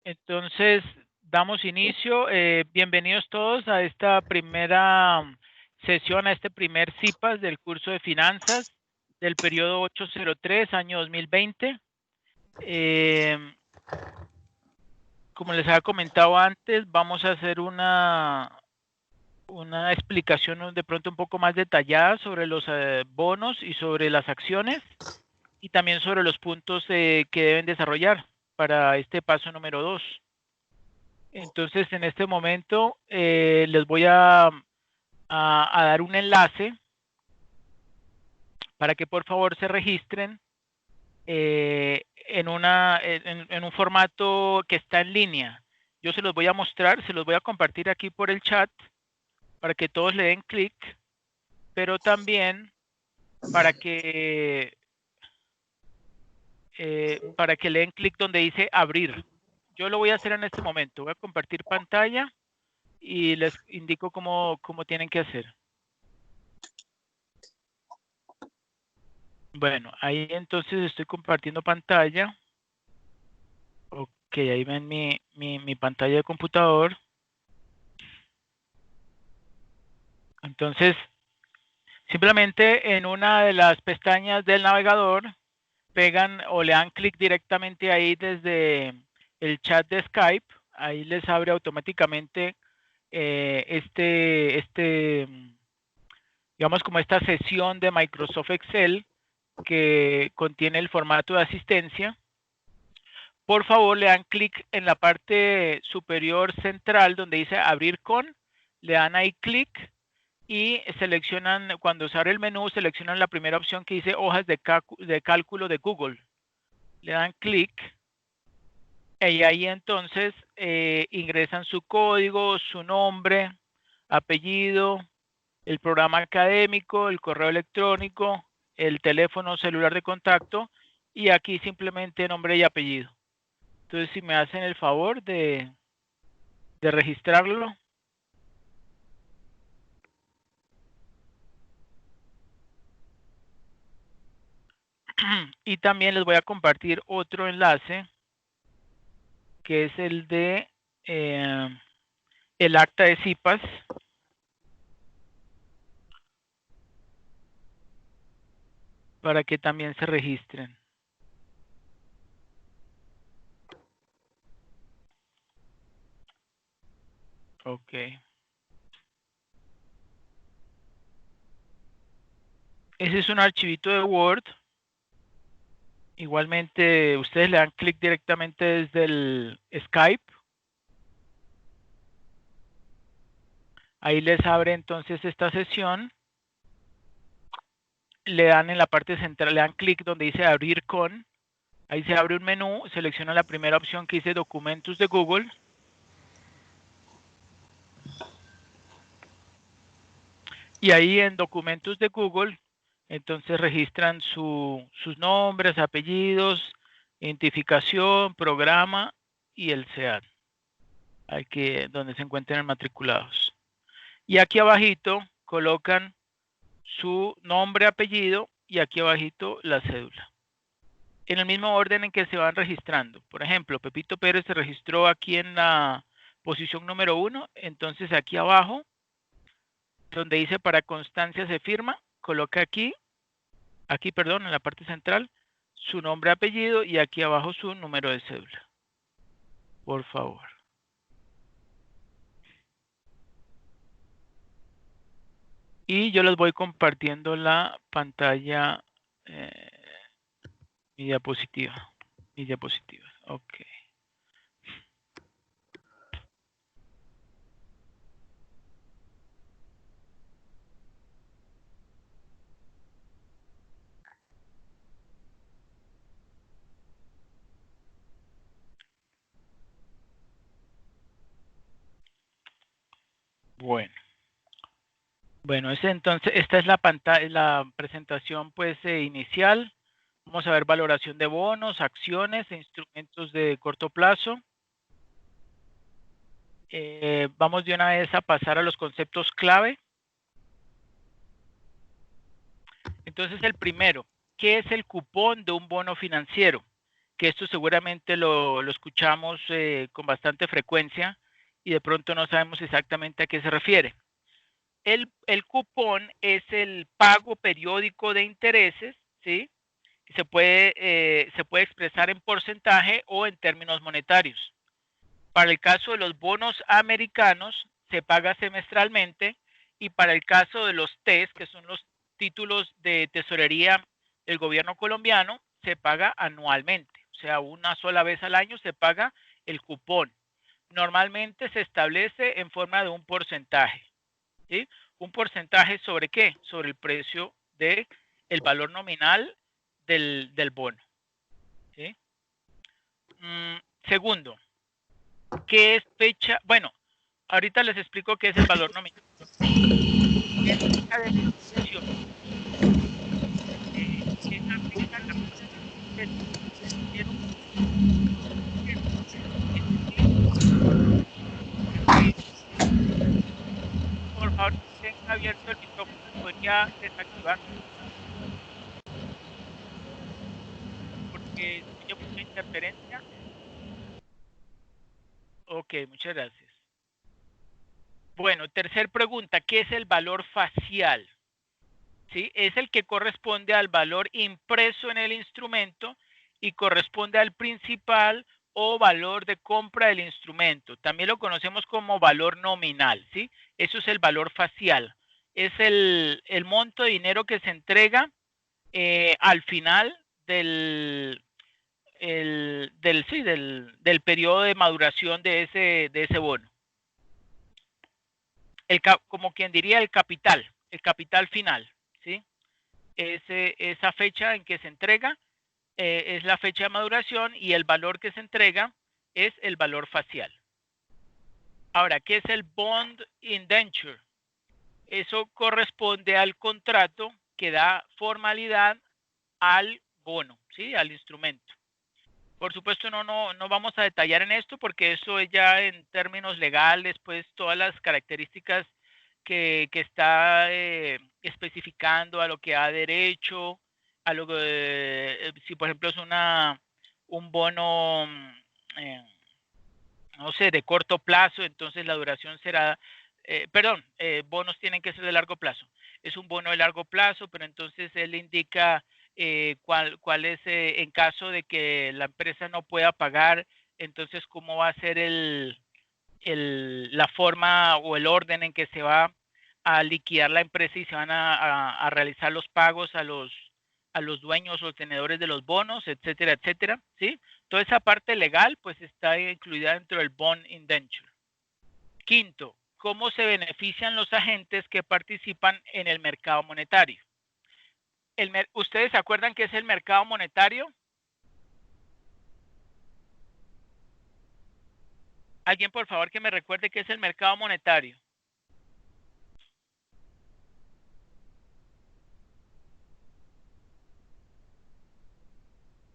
Entonces, damos inicio. Bienvenidos todos a esta primera sesión, a este primer CIPAS del curso de finanzas del periodo 803, año 2020. Como les había comentado antes, vamos a hacer una explicación de pronto un poco más detallada sobre los bonos y sobre las acciones, y también sobre los puntos que deben desarrollar para este paso número 2. Entonces, en este momento les voy a dar un enlace para que por favor se registren en un formato que está en línea. Yo se los voy a mostrar, se los voy a compartir aquí por el chat para que todos le den clic, pero también para que le den clic donde dice abrir. Yo lo voy a hacer en este momento. Voy a compartir pantalla y les indico cómo tienen que hacer. Bueno, ahí entonces estoy compartiendo pantalla. Ok, ahí ven mi pantalla de computador. Entonces, simplemente en una de las pestañas del navegador pegan o le dan clic directamente ahí desde el chat de Skype. Ahí les abre automáticamente digamos como esta sesión de Microsoft Excel que contiene el formato de asistencia. Por favor, le dan clic en la parte superior central donde dice abrir con, le dan ahí clic y seleccionan, cuando se abre el menú, seleccionan la primera opción que dice hojas de cálculo de Google. Le dan clic y ahí entonces ingresan su código, su nombre, apellido, el programa académico, el correo electrónico, el teléfono celular de contacto y aquí simplemente nombre y apellido. Entonces, si me hacen el favor de registrarlo. Y también les voy a compartir otro enlace que es el de el acta de CIPAS. Para que también se registren. Ok. Ese es un archivito de Word. Igualmente, ustedes le dan clic directamente desde el Skype. Ahí les abre entonces esta sesión. Le dan en la parte central, le dan clic donde dice abrir con. Ahí se abre un menú, selecciona la primera opción que dice documentos de Google. Y ahí en documentos de Google, entonces registran sus nombres, apellidos, identificación, programa y el SEAT, donde se encuentran matriculados. Y aquí abajito colocan su nombre, apellido y aquí abajito la cédula. En el mismo orden en que se van registrando. Por ejemplo, Pepito Pérez se registró aquí en la posición número 1, entonces aquí abajo, donde dice para constancia se firma, coloca aquí, en la parte central, su nombre, apellido y aquí abajo su número de cédula. Por favor. Y yo les voy compartiendo la pantalla, mi diapositiva. Ok. Bueno, entonces esta es la pantalla, la presentación pues inicial. Vamos a ver valoración de bonos, acciones e instrumentos de corto plazo. Vamos de una vez a pasar a los conceptos clave. Entonces el primero, ¿qué es el cupón de un bono financiero? que esto seguramente lo escuchamos con bastante frecuencia y de pronto no sabemos exactamente a qué se refiere. El cupón es el pago periódico de intereses, ¿sí? Se puede expresar en porcentaje o en términos monetarios. Para el caso de los bonos americanos, se paga semestralmente, y para el caso de los TES, que son los títulos de tesorería del gobierno colombiano, se paga anualmente. O sea, una sola vez al año se paga el cupón. Normalmente se establece en forma de un porcentaje, ¿sí? ¿Un porcentaje sobre qué? Sobre el precio del valor nominal del bono, ¿sí? Segundo, ¿qué es fecha? Bueno, ahorita les explico qué es el valor nominal. ¿Qué es fecha de expiración? Esa fecha la por favor, tenga abierto el micrófono, podría desactivar porque tiene mucha interferencia. Ok, muchas gracias. Bueno, tercer pregunta, ¿qué es el valor facial? ¿Sí? Es el que corresponde al valor impreso en el instrumento y corresponde al principal o valor de compra del instrumento. También lo conocemos como valor nominal, ¿sí? Eso es el valor facial. Es el monto de dinero que se entrega al final del periodo de maduración de ese bono. Como quien diría el capital final, ¿sí? Esa fecha en que se entrega es la fecha de maduración, y el valor que se entrega es el valor facial. Ahora, ¿qué es el bond indenture? Eso corresponde al contrato que da formalidad al bono, ¿sí? Al instrumento. Por supuesto, no vamos a detallar en esto porque eso es ya en términos legales, pues todas las características que está especificando a lo que ha derecho, a lo que, si por ejemplo es un bono, no sé, de corto plazo, entonces la duración será, bonos tienen que ser de largo plazo. Es un bono de largo plazo, pero entonces él indica cuál es, en caso de que la empresa no pueda pagar, entonces cómo va a ser la forma o el orden en que se va a liquidar la empresa y se van a realizar los pagos a los dueños o tenedores de los bonos, etcétera, etcétera, ¿sí? Toda esa parte legal pues está incluida dentro del bond indenture. Quinto, ¿cómo se benefician los agentes que participan en el mercado monetario? ¿Ustedes se acuerdan qué es el mercado monetario? ¿Alguien por favor que me recuerde qué es el mercado monetario?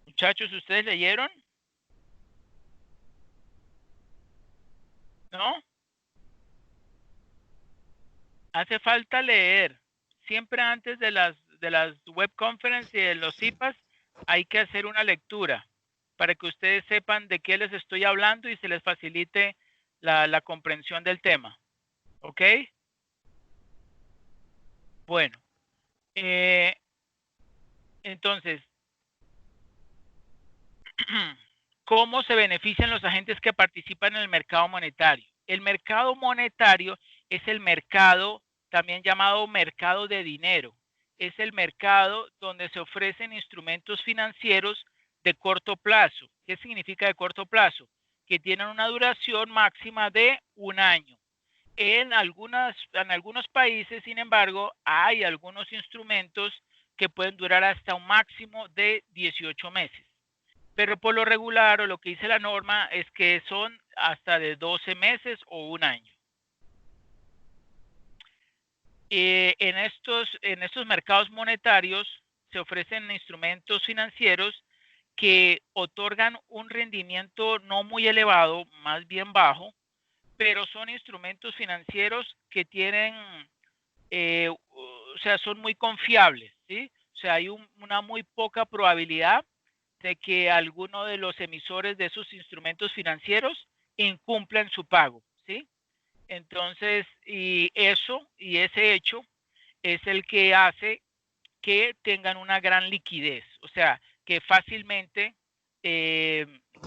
Muchachos, ¿ustedes leyeron? ¿No? Hace falta leer. Siempre antes de las web conferences y de los CIPAs hay que hacer una lectura para que ustedes sepan de qué les estoy hablando y se les facilite la comprensión del tema. ¿Ok? Bueno. Entonces, ¿cómo se benefician los agentes que participan en el mercado monetario? El mercado monetario es el mercado, también llamado mercado de dinero. Es el mercado donde se ofrecen instrumentos financieros de corto plazo. ¿Qué significa de corto plazo? Que tienen una duración máxima de un año. En algunos países, sin embargo, hay algunos instrumentos que pueden durar hasta un máximo de 18 meses. Pero por lo regular, o lo que dice la norma, es que son hasta de 12 meses o un año. En estos mercados monetarios se ofrecen instrumentos financieros que otorgan un rendimiento no muy elevado, más bien bajo, pero son instrumentos financieros que tienen, o sea, son muy confiables, ¿sí? O sea, hay una muy poca probabilidad de que alguno de los emisores de esos instrumentos financieros incumplan su pago, ¿sí? Entonces, y ese hecho es el que hace que tengan una gran liquidez, o sea, que fácilmente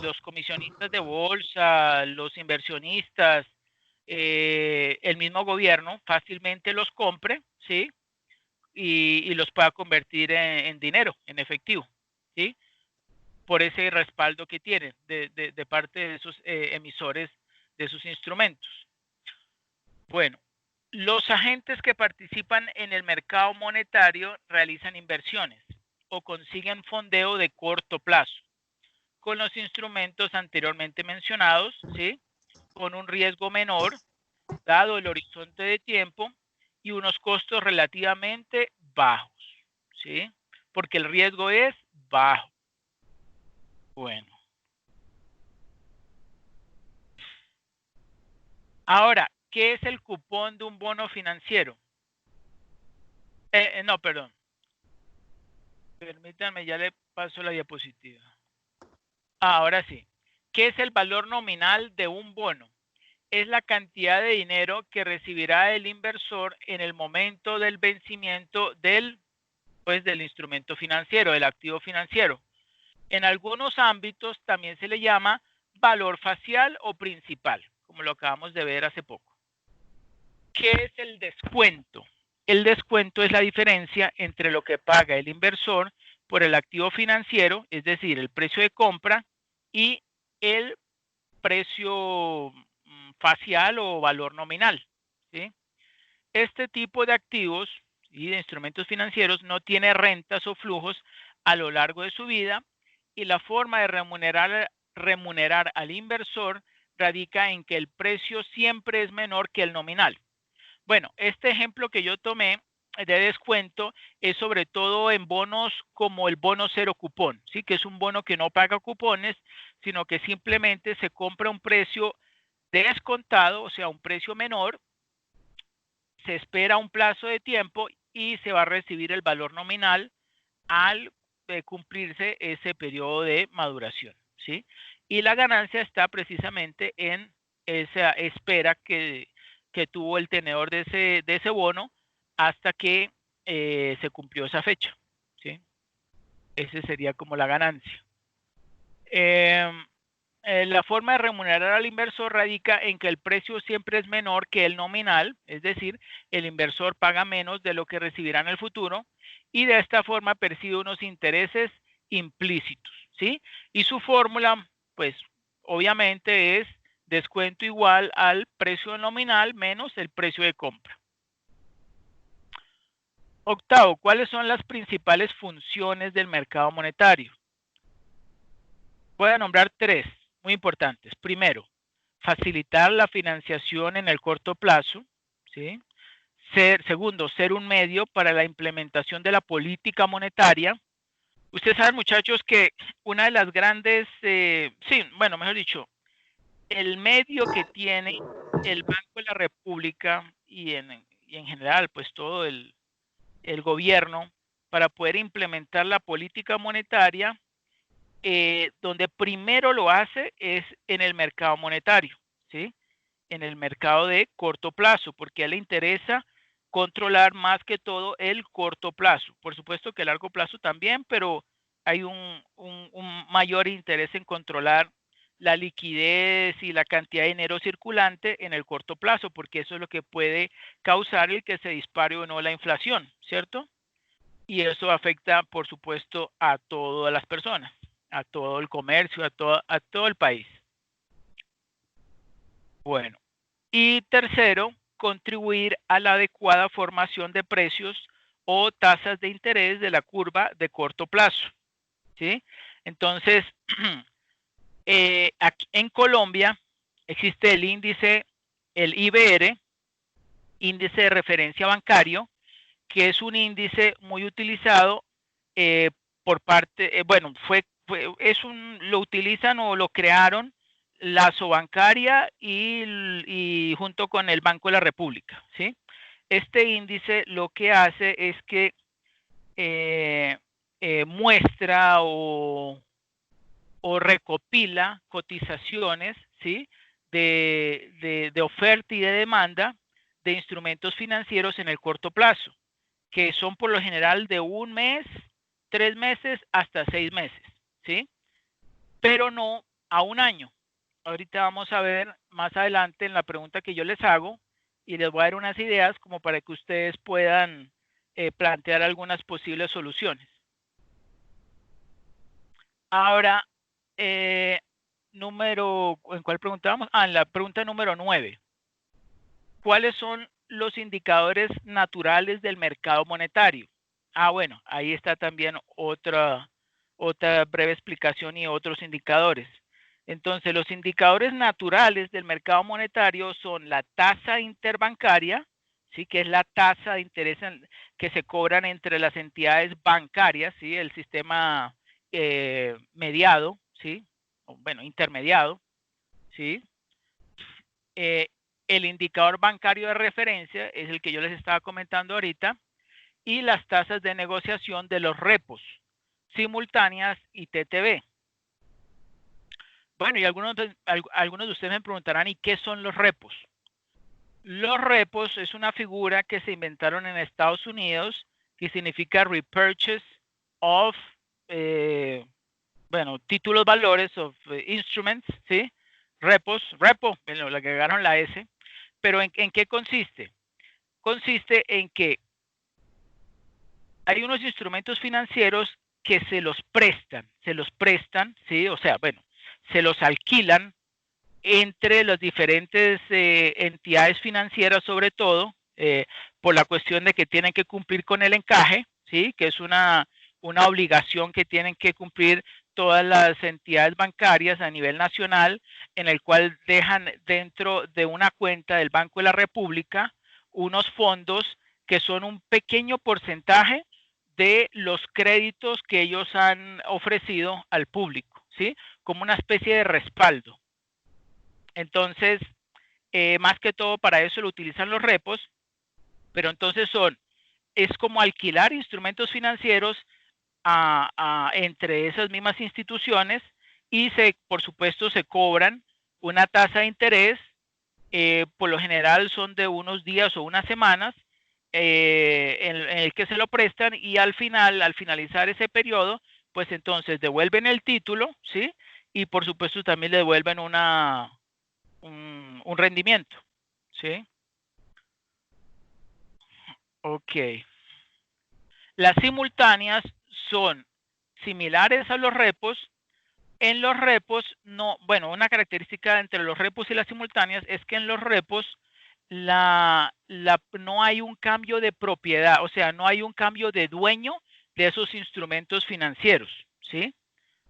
los comisionistas de bolsa, los inversionistas, el mismo gobierno fácilmente los compre, ¿sí? Y los pueda convertir en dinero, en efectivo, ¿sí? Por ese respaldo que tienen de parte de esos emisores de sus instrumentos. Bueno, los agentes que participan en el mercado monetario realizan inversiones o consiguen fondeo de corto plazo con los instrumentos anteriormente mencionados, ¿sí? Con un riesgo menor, dado el horizonte de tiempo y unos costos relativamente bajos, ¿sí? Porque el riesgo es bajo. Bueno. Ahora, ¿qué es el cupón de un bono financiero? No, perdón. Permítanme, ya le paso la diapositiva. Ahora sí. ¿Qué es el valor nominal de un bono? Es la cantidad de dinero que recibirá el inversor en el momento del vencimiento del instrumento financiero, del activo financiero. En algunos ámbitos también se le llama valor facial o principal, como lo acabamos de ver hace poco. ¿Qué es el descuento? El descuento es la diferencia entre lo que paga el inversor por el activo financiero, es decir, el precio de compra, y el precio facial o valor nominal, ¿sí? Este tipo de activos y de instrumentos financieros no tiene rentas o flujos a lo largo de su vida, y la forma de remunerar al inversor radica en que el precio siempre es menor que el nominal. Bueno, este ejemplo que yo tomé de descuento es sobre todo en bonos como el bono cero cupón, ¿sí? Que es un bono que no paga cupones, sino que simplemente se compra a un precio descontado, o sea, un precio menor, se espera un plazo de tiempo y se va a recibir el valor nominal al cumplirse ese periodo de maduración, ¿sí? Y la ganancia está precisamente en esa espera que tuvo el tenedor de ese bono hasta que se cumplió esa fecha, ¿sí? Ese sería como la ganancia. La forma de remunerar al inversor radica en que el precio siempre es menor que el nominal, es decir, el inversor paga menos de lo que recibirá en el futuro y de esta forma percibe unos intereses implícitos, ¿sí? Y su fórmula, pues, obviamente es descuento igual al precio nominal menos el precio de compra. Octavo, ¿cuáles son las principales funciones del mercado monetario? Voy a nombrar tres muy importantes. Primero, facilitar la financiación en el corto plazo, ¿sí? Segundo, ser un medio para la implementación de la política monetaria. Ustedes saben, muchachos, que una de las grandes, mejor dicho, el medio que tiene el Banco de la República y en general, pues todo el gobierno para poder implementar la política monetaria, donde primero lo hace es en el mercado monetario, ¿sí? En el mercado de corto plazo, porque a él le interesa controlar más que todo el corto plazo. Por supuesto que el largo plazo también, pero hay un mayor interés en controlar la liquidez y la cantidad de dinero circulante en el corto plazo, porque eso es lo que puede causar el que se dispare o no la inflación, ¿cierto? Y eso afecta, por supuesto, a todas las personas, a todo el comercio, a todo el país. Bueno, y tercero, contribuir a la adecuada formación de precios o tasas de interés de la curva de corto plazo, ¿sí? Entonces, aquí en Colombia existe el índice, el IBR, índice de referencia bancario, que es un índice muy utilizado por parte, lo utilizan o lo crearon la Sobancaria y junto con el Banco de la República, ¿sí? Este índice lo que hace es que muestra o o recopila cotizaciones, ¿sí? de oferta y de demanda de instrumentos financieros en el corto plazo, que son por lo general de 1 mes, 3 meses hasta 6 meses, ¿sí? Pero no a 1 año. Ahorita vamos a ver más adelante en la pregunta que yo les hago y les voy a dar unas ideas como para que ustedes puedan plantear algunas posibles soluciones. Ahora, ¿en cuál preguntábamos? En la pregunta número 9. ¿Cuáles son los indicadores naturales del mercado monetario? Bueno, ahí está también otra breve explicación y otros indicadores. Entonces, los indicadores naturales del mercado monetario son la tasa interbancaria, ¿sí? Que es la tasa de interés que se cobran entre las entidades bancarias, ¿sí? El sistema mediado, ¿sí? Bueno, intermediado, ¿sí? El indicador bancario de referencia es el que yo les estaba comentando ahorita, y las tasas de negociación de los repos simultáneas y TTB. Bueno, y algunos de ustedes me preguntarán, ¿y qué son los repos? Los repos es una figura que se inventaron en Estados Unidos que significa repurchase of, títulos valores of instruments, ¿sí? Repo, le agregaron la S. Pero ¿en qué consiste? Consiste en que hay unos instrumentos financieros que se los prestan, ¿sí? O sea, bueno, se los alquilan entre las diferentes entidades financieras, sobre todo, por la cuestión de que tienen que cumplir con el encaje, ¿sí? Que es una obligación que tienen que cumplir todas las entidades bancarias a nivel nacional, en el cual dejan dentro de una cuenta del Banco de la República unos fondos que son un pequeño porcentaje de los créditos que ellos han ofrecido al público, ¿sí? Como una especie de respaldo. Entonces, más que todo para eso lo utilizan los repos, pero entonces es como alquilar instrumentos financieros entre esas mismas instituciones y por supuesto se cobran una tasa de interés, por lo general son de unos días o unas semanas, en el que se lo prestan, y al finalizar ese periodo, pues entonces devuelven el título, ¿sí? Y por supuesto también le devuelven un rendimiento, ¿sí? Ok. Las simultáneas son similares a los repos. En los repos, no, bueno, una característica entre los repos y las simultáneas es que en los repos no hay un cambio de propiedad, o sea, no hay un cambio de dueño de esos instrumentos financieros, ¿sí?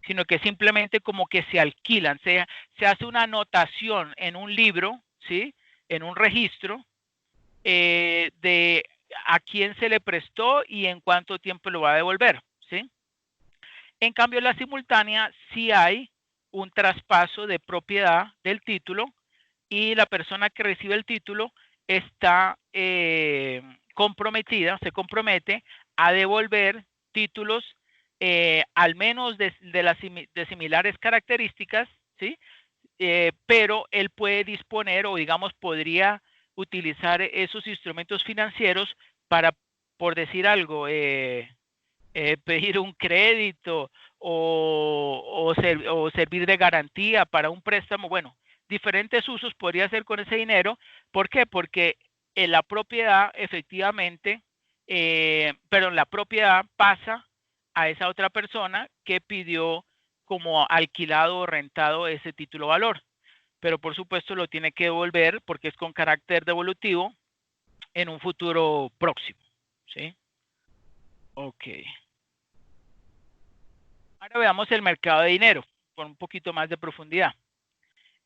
Sino que simplemente como que se alquilan, se hace una anotación en un libro, ¿sí? En un registro de a quién se le prestó y en cuánto tiempo lo va a devolver, ¿sí? En cambio, en la simultánea sí hay un traspaso de propiedad del título y la persona que recibe el título está se compromete a devolver títulos al menos de similares características, ¿sí? Pero él puede disponer, o digamos podría utilizar esos instrumentos financieros para, por decir algo, pedir un crédito o servir de garantía para un préstamo. Bueno, diferentes usos podría hacer con ese dinero. ¿Por qué? Porque la propiedad efectivamente, la propiedad pasa a esa otra persona que pidió como alquilado o rentado ese título valor. Pero por supuesto lo tiene que devolver porque es con carácter devolutivo en un futuro próximo, ¿sí? Ok. Ahora veamos el mercado de dinero con un poquito más de profundidad.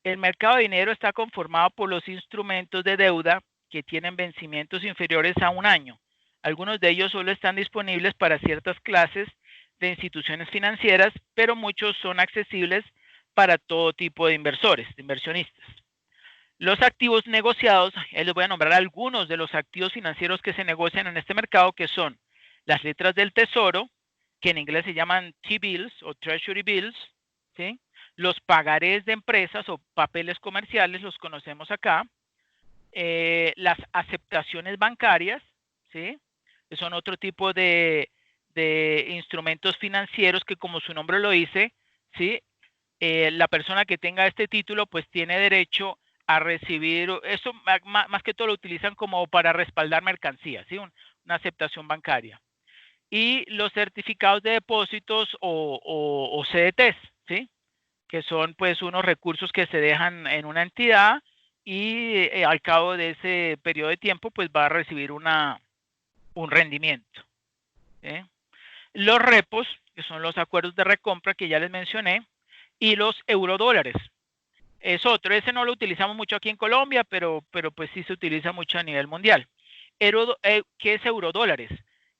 El mercado de dinero está conformado por los instrumentos de deuda que tienen vencimientos inferiores a 1 año. Algunos de ellos solo están disponibles para ciertas clases de instituciones financieras, pero muchos son accesibles para todo tipo de inversores, de inversionistas. Los activos negociados, les voy a nombrar algunos de los activos financieros que se negocian en este mercado, que son las letras del tesoro, que en inglés se llaman T-bills o Treasury bills, ¿sí? Los pagarés de empresas o papeles comerciales los conocemos acá. Las aceptaciones bancarias, ¿sí? Que son otro tipo de instrumentos financieros que, como su nombre lo dice, ¿sí? La persona que tenga este título pues tiene derecho a recibir, eso más que todo lo utilizan como para respaldar mercancías, ¿sí? Una aceptación bancaria. Y los certificados de depósitos o CDTs, ¿sí? Que son pues unos recursos que se dejan en una entidad y al cabo de ese periodo de tiempo pues va a recibir un rendimiento. ¿Sí? Los repos, que son los acuerdos de recompra que ya les mencioné, y los eurodólares. Es otro, ese no lo utilizamos mucho aquí en Colombia, pero pues sí se utiliza mucho a nivel mundial. ¿Qué es eurodólares?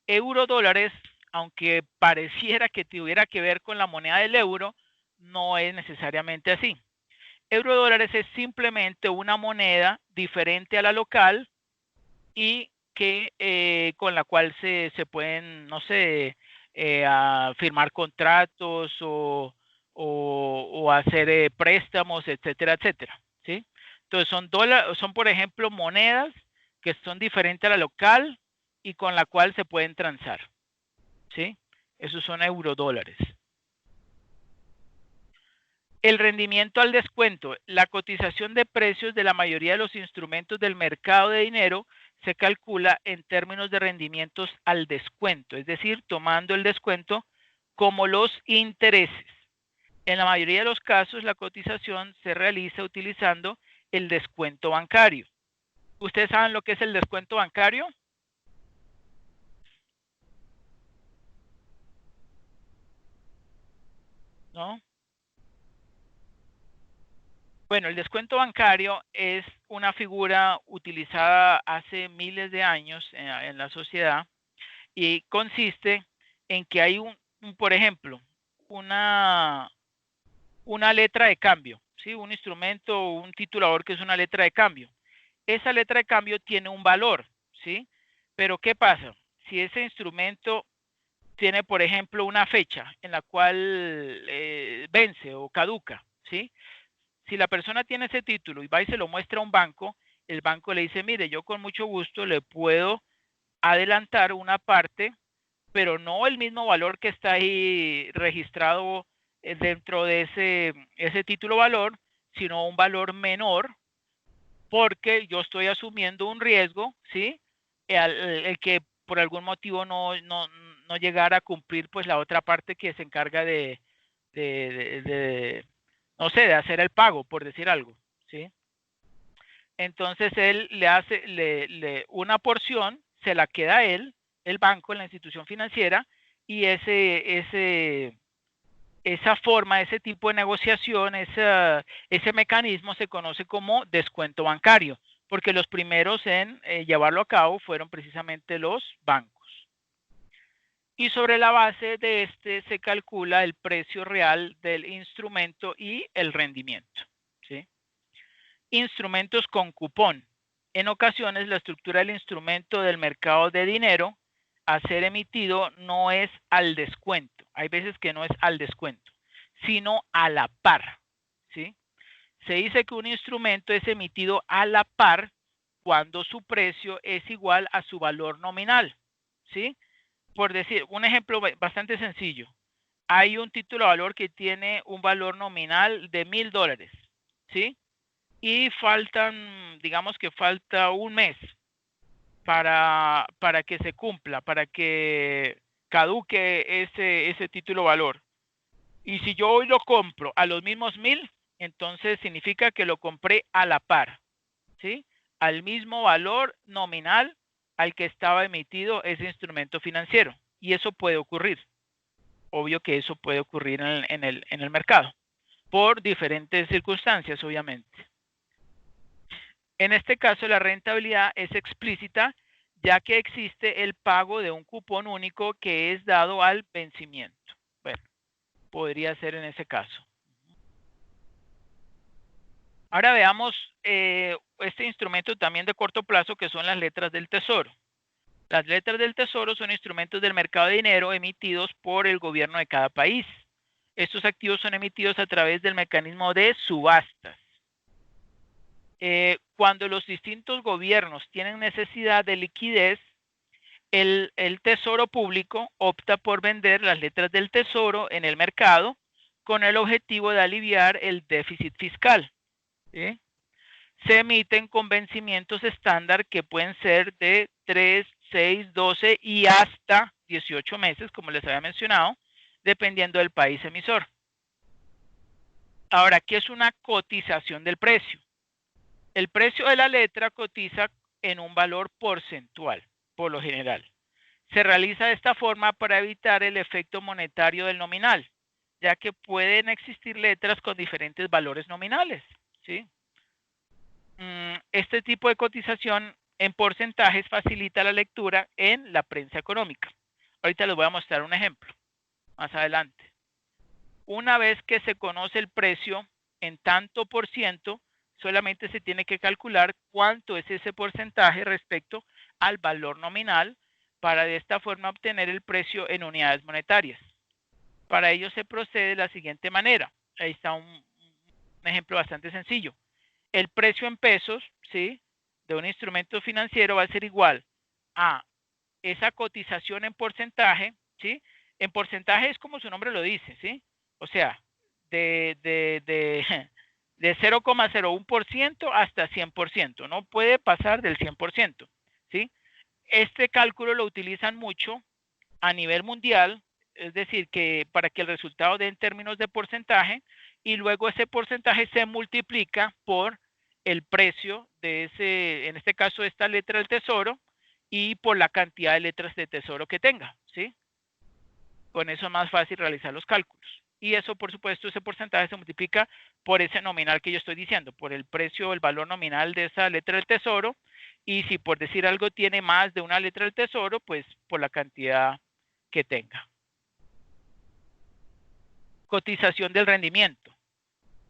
Eurodólares, aunque pareciera que tuviera que ver con la moneda del euro, no es necesariamente así. Eurodólares es simplemente una moneda diferente a la local y que con la cual se pueden, no sé, firmar contratos o hacer préstamos, etcétera, etcétera, ¿sí? Entonces son, por ejemplo, monedas que son diferentes a la local y con la cual se pueden transar, ¿sí? Esos son eurodólares. El rendimiento al descuento. La cotización de precios de la mayoría de los instrumentos del mercado de dinero se calcula en términos de rendimientos al descuento, es decir, tomando el descuento como los intereses. En la mayoría de los casos, la cotización se realiza utilizando el descuento bancario. ¿Ustedes saben lo que es el descuento bancario? ¿No? Bueno, el descuento bancario es una figura utilizada hace miles de años en la sociedad y consiste en que hay por ejemplo, una letra de cambio, ¿sí? Un instrumento, un titulador que es una letra de cambio. Esa letra de cambio tiene un valor, ¿sí? Pero ¿qué pasa? Si ese instrumento tiene, por ejemplo, una fecha en la cual vence o caduca, ¿sí? Si la persona tiene ese título y va y se lo muestra a un banco, el banco le dice, mire, yo con mucho gusto le puedo adelantar una parte, pero no el mismo valor que está ahí registrado dentro de ese título valor, sino un valor menor, porque yo estoy asumiendo un riesgo, ¿sí? El que por algún motivo no llegara a cumplir pues la otra parte que se encarga de no sé, de hacer el pago, por decir algo, ¿sí? Entonces él le hace una porción, se la queda a él, el banco, la institución financiera, y esa forma, ese tipo de negociación, ese mecanismo se conoce como descuento bancario, porque los primeros en llevarlo a cabo fueron precisamente los bancos. Y sobre la base de este se calcula el precio real del instrumento y el rendimiento, ¿sí? Instrumentos con cupón. En ocasiones la estructura del instrumento del mercado de dinero a ser emitido no es al descuento. Hay veces que no es al descuento, sino a la par, ¿sí? Se dice que un instrumento es emitido a la par cuando su precio es igual a su valor nominal, ¿sí? Por decir, un ejemplo bastante sencillo. Hay un título de valor que tiene un valor nominal de $1,000, ¿sí? Y digamos que falta un mes para que se cumpla, para que caduque ese título valor. Y si yo hoy lo compro a los mismos 1,000, entonces significa que lo compré a la par, ¿sí? Al mismo valor nominal al que estaba emitido ese instrumento financiero. Y eso puede ocurrir. Obvio que eso puede ocurrir en el mercado, por diferentes circunstancias, obviamente. En este caso, la rentabilidad es explícita, ya que existe el pago de un cupón único que es dado al vencimiento. Bueno, podría ser en ese caso. Ahora veamos este instrumento también de corto plazo, que son las letras del tesoro. Las letras del tesoro son instrumentos del mercado de dinero emitidos por el gobierno de cada país. Estos activos son emitidos a través del mecanismo de subastas. Cuando los distintos gobiernos tienen necesidad de liquidez, el Tesoro Público opta por vender las letras del Tesoro en el mercado con el objetivo de aliviar el déficit fiscal. ¿Sí? Se emiten con vencimientos estándar que pueden ser de 3, 6, 12 y hasta 18 meses, como les había mencionado, dependiendo del país emisor. Ahora, ¿qué es una cotización del precio? El precio de la letra cotiza en un valor porcentual, por lo general. Se realiza de esta forma para evitar el efecto monetario del nominal, ya que pueden existir letras con diferentes valores nominales, ¿sí? Este tipo de cotización en porcentajes facilita la lectura en la prensa económica. Ahorita les voy a mostrar un ejemplo más adelante. Una vez que se conoce el precio en tanto por ciento, solamente se tiene que calcular cuánto es ese porcentaje respecto al valor nominal para de esta forma obtener el precio en unidades monetarias. Para ello se procede de la siguiente manera. Ahí está un ejemplo bastante sencillo. El precio en pesos, ¿sí?, de un instrumento financiero va a ser igual a esa cotización en porcentaje, ¿sí? En porcentaje es como su nombre lo dice, ¿sí? O sea, de 0,01% hasta 100%, no puede pasar del 100%, ¿sí? Este cálculo lo utilizan mucho a nivel mundial, es decir, que para que el resultado dé en términos de porcentaje y luego ese porcentaje se multiplica por el precio de ese, en este caso, esta letra del tesoro y por la cantidad de letras de tesoro que tenga, ¿sí? Con eso es más fácil realizar los cálculos. Y eso, por supuesto, ese porcentaje se multiplica por ese nominal que yo estoy diciendo, por el precio, el valor nominal de esa letra del tesoro. Y si por decir algo tiene más de una letra del tesoro, pues por la cantidad que tenga. Cotización del rendimiento.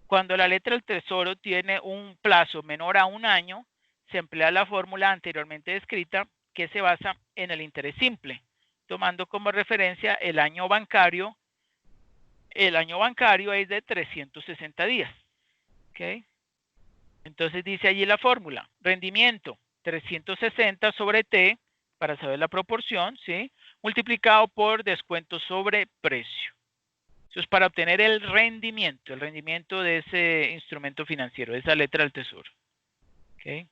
Cuando la letra del tesoro tiene un plazo menor a un año, se emplea la fórmula anteriormente descrita que se basa en el interés simple, tomando como referencia el año bancario. El año bancario es de 360 días. ¿Okay? Entonces dice allí la fórmula, rendimiento 360 sobre T, para saber la proporción, ¿sí?, multiplicado por descuento sobre precio. Eso es para obtener el rendimiento de ese instrumento financiero, de esa letra del tesoro. ¿Okay?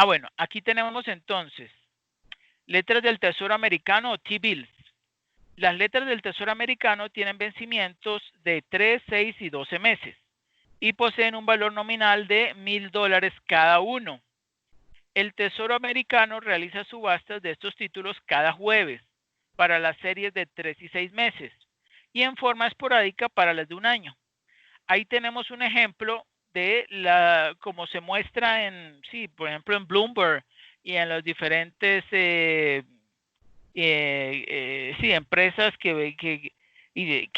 Bueno, aquí tenemos entonces letras del tesoro americano o T-bills. Las letras del tesoro americano tienen vencimientos de 3, 6 y 12 meses y poseen un valor nominal de $1,000 cada uno. El tesoro americano realiza subastas de estos títulos cada jueves para las series de 3 y 6 meses y en forma esporádica para las de un año. Ahí tenemos un ejemplo de como se muestra en, sí, por ejemplo en Bloomberg y en los diferentes empresas que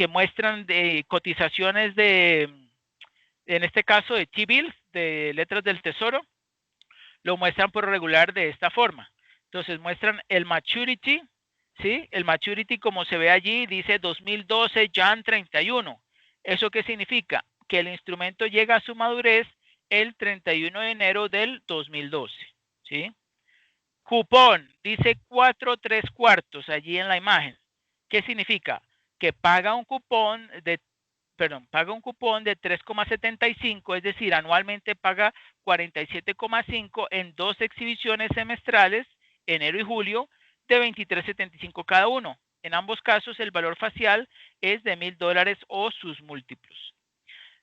muestran de cotizaciones en este caso de T-bills, de letras del tesoro, lo muestran por regular de esta forma. Entonces muestran el maturity, ¿sí? El maturity, como se ve allí, dice 2012 Jan 31. ¿Eso qué significa? Que el instrumento llega a su madurez el 31 de enero del 2012, ¿sí? Cupón, dice 4 3/4 allí en la imagen. ¿Qué significa? Que paga un cupón de 3,75, es decir, anualmente paga 47,5 en 2 exhibiciones semestrales, enero y julio, de 23,75 cada uno. En ambos casos, el valor facial es de $1,000 o sus múltiplos.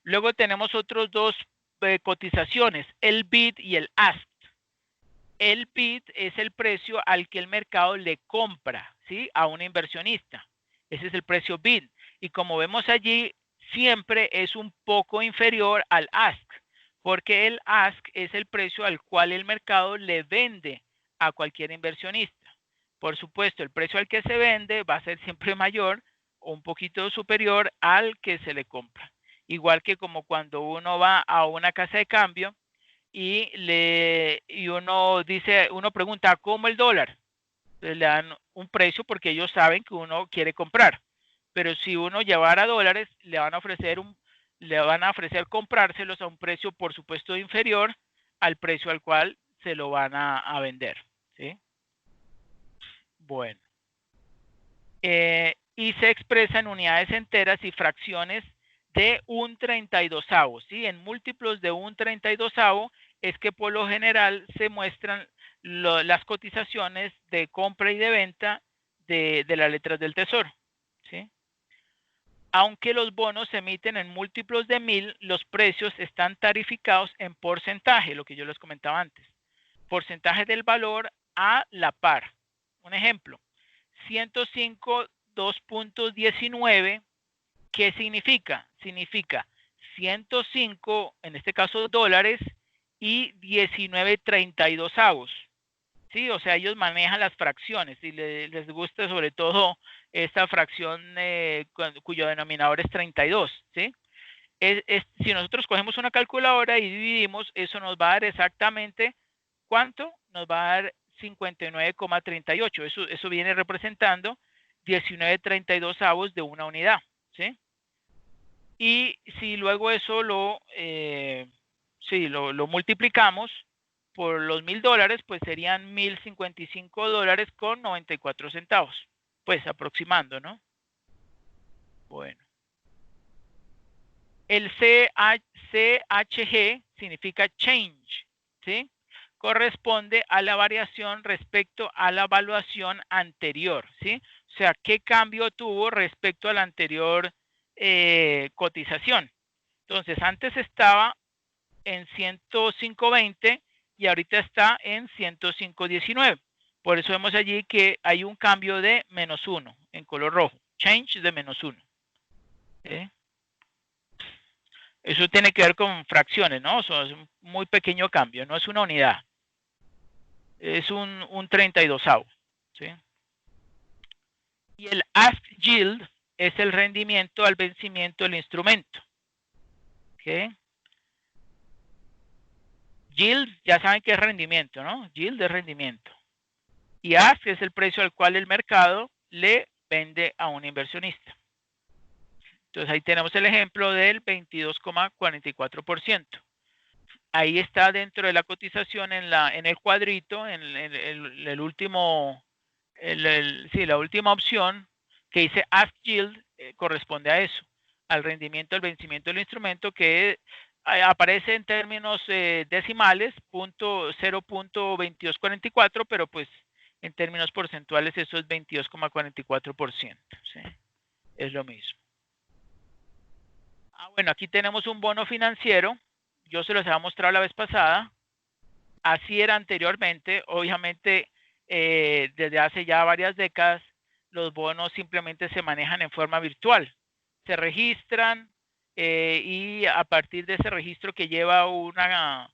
Luego tenemos otros dos cotizaciones, el bid y el ask. El bid es el precio al que el mercado le compra, ¿sí?, a un inversionista. Ese es el precio bid. Y como vemos allí, siempre es un poco inferior al ask, porque el ask es el precio al cual el mercado le vende a cualquier inversionista. Por supuesto, el precio al que se vende va a ser siempre mayor o un poquito superior al que se le compra. Igual que como cuando uno va a una casa de cambio y uno pregunta, ¿cómo el dólar? Entonces le dan un precio porque ellos saben que uno quiere comprar. pero si uno llevara dólares, le van a ofrecer comprárselos a un precio, por supuesto, inferior al precio al cual se lo van a vender, ¿sí? Bueno. Y se expresa en unidades enteras y fracciones de 1/32, ¿sí? En múltiplos de 1/32 es que por lo general se muestran las cotizaciones de compra y de venta de las letras del tesoro, ¿sí? Aunque los bonos se emiten en múltiplos de 1000, los precios están tarificados en porcentaje, lo que yo les comentaba antes. Porcentaje del valor a la par. Un ejemplo, 105 2.19, ¿qué significa? Significa 105, en este caso dólares, y 19.32. ¿Sí? O sea, ellos manejan las fracciones y les gusta sobre todo esta fracción cuyo denominador es 32, ¿sí? Si nosotros cogemos una calculadora y dividimos, eso nos va a dar exactamente, ¿cuánto? Nos va a dar 59,38. Eso viene representando 19.32 de una unidad, ¿sí? Y si luego eso lo multiplicamos por los $1000, pues serían $1055.94, pues aproximando, ¿no? Bueno. El CHG significa change, ¿sí? Corresponde a la variación respecto a la evaluación anterior, ¿sí? O sea, ¿qué cambio tuvo respecto a la anterior cotización? Entonces, antes estaba en 105.20 y ahorita está en 105.19. Por eso vemos allí que hay un cambio de -1 en color rojo. Change de -1. ¿Sí? Eso tiene que ver con fracciones, ¿no? Eso es un muy pequeño cambio, no es una unidad. Es un 32avo, ¿sí? Y el ask yield es el rendimiento al vencimiento del instrumento. ¿Ok? Yield, ya saben que es rendimiento, ¿no? Yield es rendimiento. Y ask es el precio al cual el mercado le vende a un inversionista. Entonces ahí tenemos el ejemplo del 22,44%. Ahí está dentro de la cotización en el cuadrito, en el último, la última opción que dice Ask Yield, corresponde a eso, al rendimiento del vencimiento del instrumento, que aparece en términos decimales, 0.2244, pero pues en términos porcentuales eso es 22,44%, ¿sí? Es lo mismo. Bueno, aquí tenemos un bono financiero. Yo se los había mostrado la vez pasada. Así era anteriormente. Obviamente, desde hace ya varias décadas, los bonos simplemente se manejan en forma virtual. Se registran y a partir de ese registro que lleva una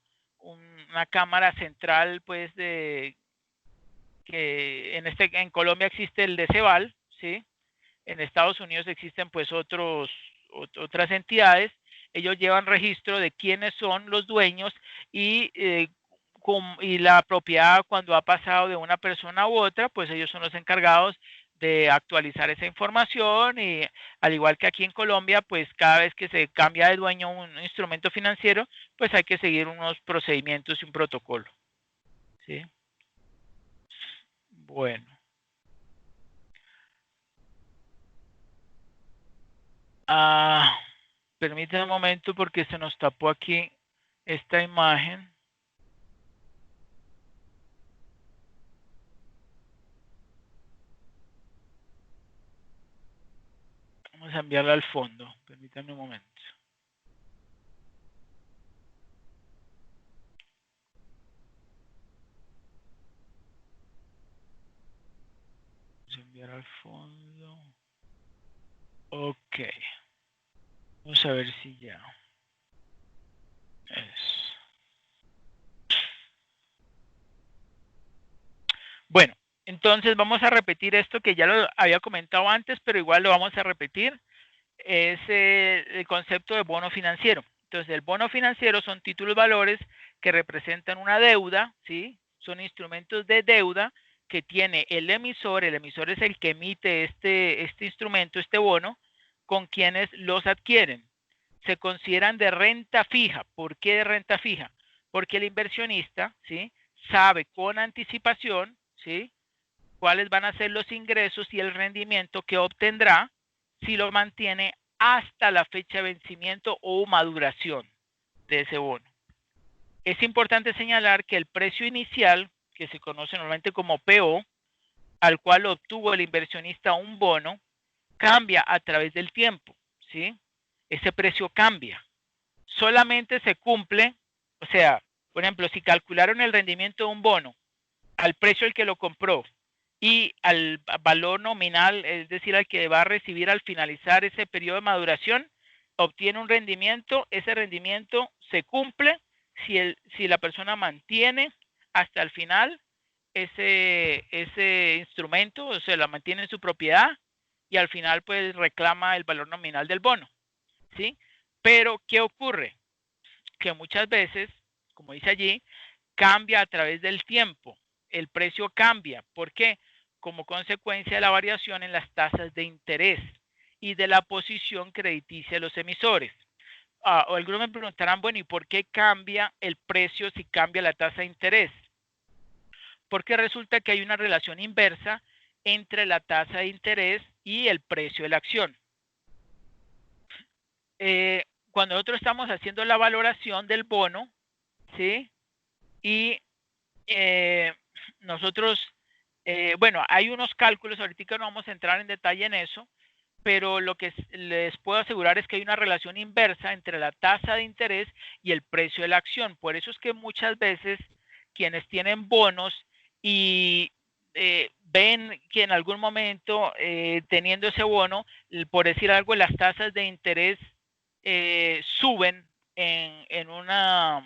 cámara central, pues, que en Colombia existe el DCVAL, ¿sí? En Estados Unidos existen pues otras entidades. Ellos llevan registro de quiénes son los dueños y la propiedad, cuando ha pasado de una persona u otra, pues ellos son los encargados de actualizar esa información. Y al igual que aquí en Colombia, pues cada vez que se cambia de dueño un instrumento financiero, pues hay que seguir unos procedimientos y un protocolo, ¿sí? Bueno. Permítanme un momento porque se nos tapó aquí esta imagen. Vamos a enviarla al fondo. Permítanme un momento. Vamos a enviar al fondo. Ok. Vamos a ver si ya. Bueno, entonces vamos a repetir esto que ya lo había comentado antes, pero igual lo vamos a repetir. Es el concepto de bono financiero. Entonces, el bono financiero son títulos valores que representan una deuda, ¿sí? Son instrumentos de deuda que tiene el emisor es el que emite este instrumento, este bono, con quienes los adquieren. Se consideran de renta fija. ¿Por qué de renta fija? Porque el inversionista, ¿sí?, sabe con anticipación, ¿sí?, cuáles van a ser los ingresos y el rendimiento que obtendrá si lo mantiene hasta la fecha de vencimiento o maduración de ese bono. Es importante señalar que el precio inicial, que se conoce normalmente como PO, al cual obtuvo el inversionista un bono, cambia a través del tiempo, ¿sí? Ese precio cambia. Solamente se cumple, o sea, por ejemplo, si calcularon el rendimiento de un bono al precio al que lo compró y al valor nominal, es decir, al que va a recibir al finalizar ese periodo de maduración, obtiene un rendimiento. Ese rendimiento se cumple si la persona mantiene hasta el final ese instrumento, o sea, la mantiene en su propiedad y al final pues reclama el valor nominal del bono, ¿sí? Pero, ¿qué ocurre? Que muchas veces, como dice allí, cambia a través del tiempo. El precio cambia. ¿Por qué? Como consecuencia de la variación en las tasas de interés y de la posición crediticia de los emisores. O algunos me preguntarán, bueno, ¿y por qué cambia el precio si cambia la tasa de interés? Porque resulta que hay una relación inversa entre la tasa de interés y el precio de la acción. Cuando nosotros estamos haciendo la valoración del bono, ¿sí?, y nosotros, bueno, hay unos cálculos, ahorita no vamos a entrar en detalle en eso, pero lo que les puedo asegurar es que hay una relación inversa entre la tasa de interés y el precio de la acción. Por eso es que muchas veces quienes tienen bonos y ven que en algún momento teniendo ese bono, por decir algo, las tasas de interés suben en una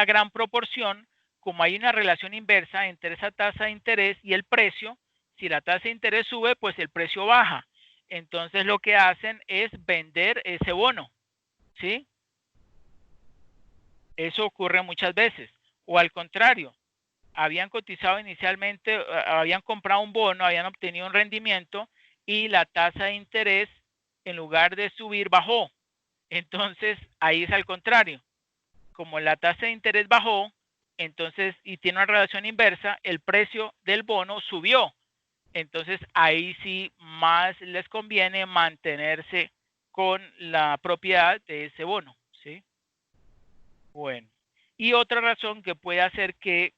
gran proporción. Como hay una relación inversa entre esa tasa de interés y el precio, si la tasa de interés sube, pues el precio baja. Entonces lo que hacen es vender ese bono, ¿sí? Eso ocurre muchas veces. O al contrario, habían cotizado inicialmente, habían comprado un bono, habían obtenido un rendimiento y la tasa de interés, en lugar de subir, bajó. Entonces ahí es al contrario. Como la tasa de interés bajó, entonces, y tiene una relación inversa, el precio del bono subió. Entonces ahí sí más les conviene mantenerse con la propiedad de ese bono, ¿sí? Bueno, y otra razón que puede hacer que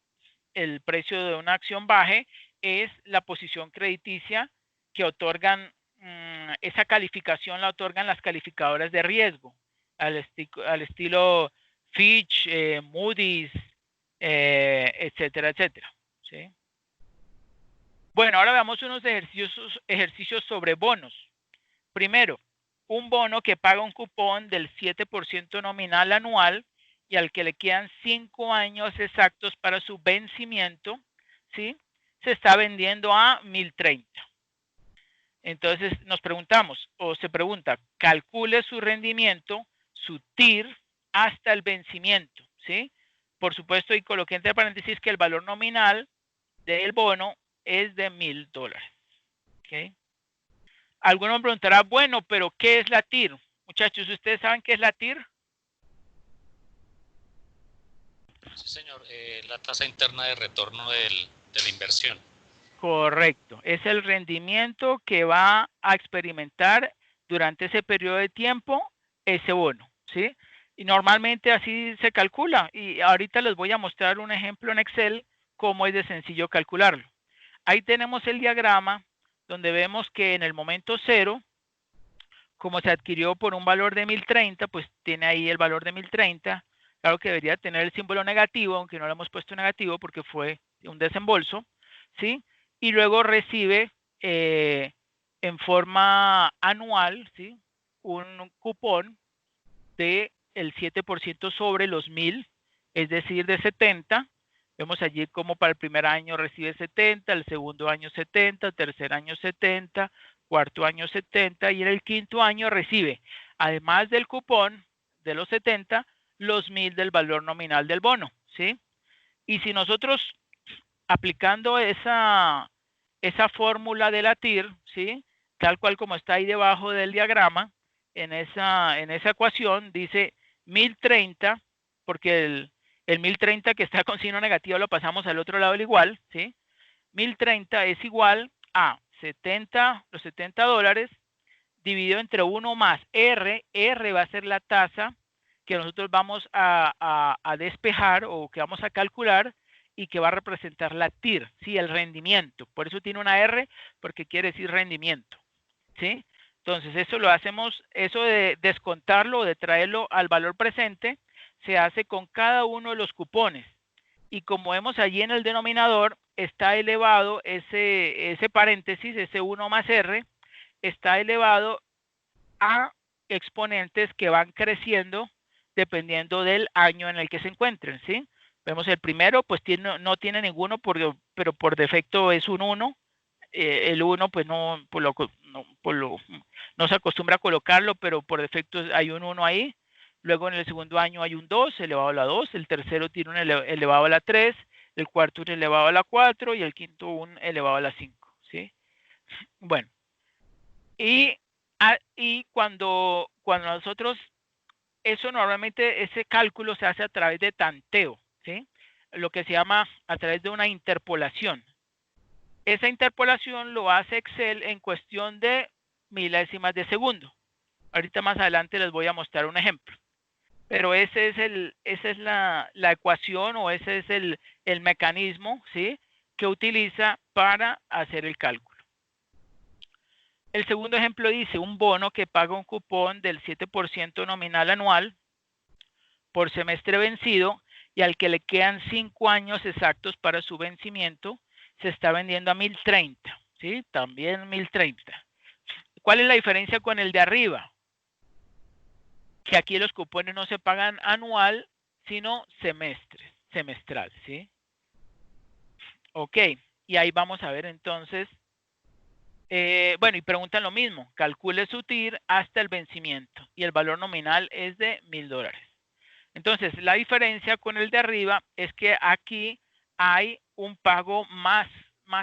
el precio de una acción baje es la posición crediticia que otorgan. Esa calificación la otorgan las calificadoras de riesgo, al estilo Fitch, Moody's, etcétera, etcétera, ¿sí? Bueno, ahora veamos unos ejercicios sobre bonos. Primero, un bono que paga un cupón del 7% nominal anual y al que le quedan 5 años exactos para su vencimiento, ¿sí?, se está vendiendo a 1030. Entonces nos preguntamos, o se pregunta, calcule su rendimiento, su TIR, hasta el vencimiento, ¿sí? Por supuesto, y coloqué entre paréntesis que el valor nominal del bono es de $1000. ¿Okay? Algunos me preguntarán, bueno, pero ¿qué es la TIR? Muchachos, ¿ustedes saben qué es la TIR? Sí, señor. La tasa interna de retorno de la inversión. Correcto. Es el rendimiento que va a experimentar durante ese periodo de tiempo ese bono, ¿sí? Y normalmente así se calcula. Y ahorita les voy a mostrar un ejemplo en Excel cómo es de sencillo calcularlo. Ahí tenemos el diagrama donde vemos que en el momento cero, como se adquirió por un valor de 1030, pues tiene ahí el valor de 1030. Claro que debería tener el símbolo negativo, aunque no lo hemos puesto negativo porque fue un desembolso, ¿sí? Y luego recibe en forma anual, ¿sí?, un cupón de el 7% sobre los 1000, es decir, de 70. Vemos allí como para el primer año recibe 70, el segundo año 70, el tercer año 70, cuarto año 70 y en el quinto año recibe, además del cupón de los 70, los 1000 del valor nominal del bono, ¿sí? Y si nosotros aplicando esa fórmula de la TIR, ¿sí? Tal cual como está ahí debajo del diagrama, en esa ecuación dice 1030, porque el 1030 que está con signo negativo lo pasamos al otro lado del igual, ¿sí? 1030 es igual a los 70 dólares dividido entre 1 más R. R va a ser la tasa que nosotros vamos a despejar o que vamos a calcular y que va a representar la TIR, ¿sí? El rendimiento. Por eso tiene una R, porque quiere decir rendimiento, ¿sí? Entonces, eso lo hacemos, eso de descontarlo o de traerlo al valor presente, se hace con cada uno de los cupones. Y como vemos allí en el denominador, está elevado ese paréntesis, ese 1 más R, está elevado a exponentes que van creciendo dependiendo del año en el que se encuentren, ¿sí? Vemos el primero, pues no tiene ninguno, pero por defecto es un 1. El 1, pues no se acostumbra a colocarlo, pero por defecto hay un 1 ahí. Luego en el segundo año hay un 2 elevado a la 2, el tercero tiene un elevado a la 3, el cuarto un elevado a la 4 y el quinto un elevado a la 5, ¿sí? Bueno, y cuando nosotros, eso normalmente, ese cálculo se hace a través de tanteo, ¿sí? Lo que se llama a través de una interpolación. Esa interpolación lo hace Excel en cuestión de milésimas de segundo. Ahorita más adelante les voy a mostrar un ejemplo. Pero esa es la ecuación o ese es el mecanismo, ¿sí? Que utiliza para hacer el cálculo. El segundo ejemplo dice un bono que paga un cupón del 7% nominal anual por semestre vencido y al que le quedan 5 años exactos para su vencimiento, se está vendiendo a 1030, ¿sí? También 1030. ¿Cuál es la diferencia con el de arriba? Que aquí los cupones no se pagan anual, sino semestral, ¿sí? Ok, y ahí vamos a ver entonces. Bueno, y preguntan lo mismo, calcule su TIR hasta el vencimiento y el valor nominal es de $1000. Entonces, la diferencia con el de arriba es que aquí hay un pago más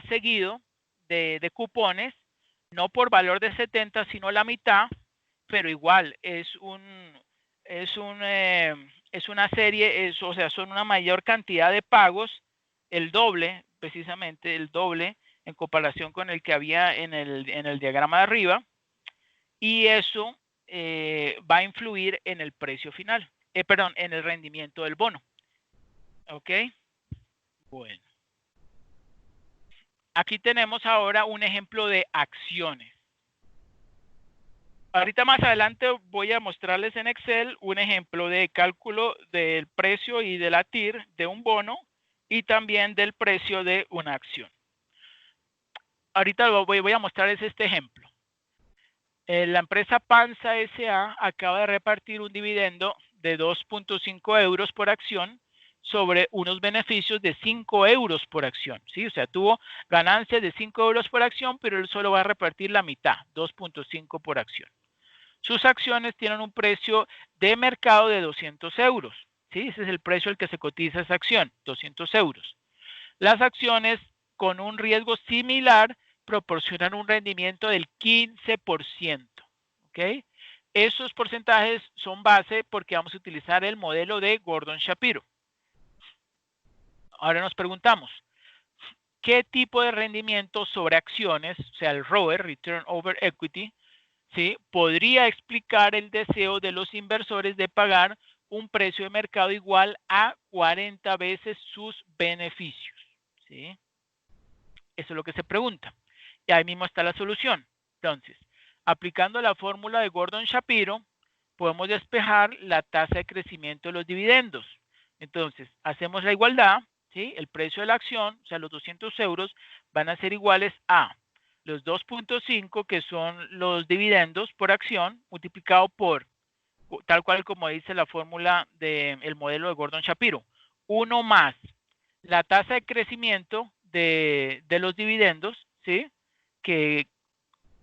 seguido de cupones, no por valor de 70, sino la mitad, pero igual es una serie, o sea, son una mayor cantidad de pagos, el doble, precisamente el doble, en comparación con el que había en el diagrama de arriba, y eso va a influir en el precio final, perdón, en el rendimiento del bono. ¿Ok? Bueno. Aquí tenemos ahora un ejemplo de acciones. Ahorita más adelante voy a mostrarles en Excel un ejemplo de cálculo del precio y de la TIR de un bono y también del precio de una acción. Ahorita voy a mostrarles este ejemplo. La empresa Panza S.A. acaba de repartir un dividendo de 2.5 euros por acción sobre unos beneficios de 5 euros por acción, ¿sí? O sea, tuvo ganancias de 5 euros por acción, pero él solo va a repartir la mitad, 2.5 por acción. Sus acciones tienen un precio de mercado de 200 euros, ¿sí? Ese es el precio al que se cotiza esa acción, 200 euros. Las acciones con un riesgo similar proporcionan un rendimiento del 15%, ¿ok? Esos porcentajes son base porque vamos a utilizar el modelo de Gordon-Shapiro. Ahora nos preguntamos, ¿qué tipo de rendimiento sobre acciones, o sea, el ROE, Return Over Equity, ¿sí? podría explicar el deseo de los inversores de pagar un precio de mercado igual a 40 veces sus beneficios, ¿sí? Eso es lo que se pregunta. Y ahí mismo está la solución. Entonces, aplicando la fórmula de Gordon-Shapiro, podemos despejar la tasa de crecimiento de los dividendos. Entonces, hacemos la igualdad, ¿sí? El precio de la acción, o sea, los 200 euros, van a ser iguales a los 2.5, que son los dividendos por acción, multiplicado por, tal cual como dice la fórmula del modelo de Gordon-Shapiro, 1 más la tasa de crecimiento de los dividendos, ¿sí? Que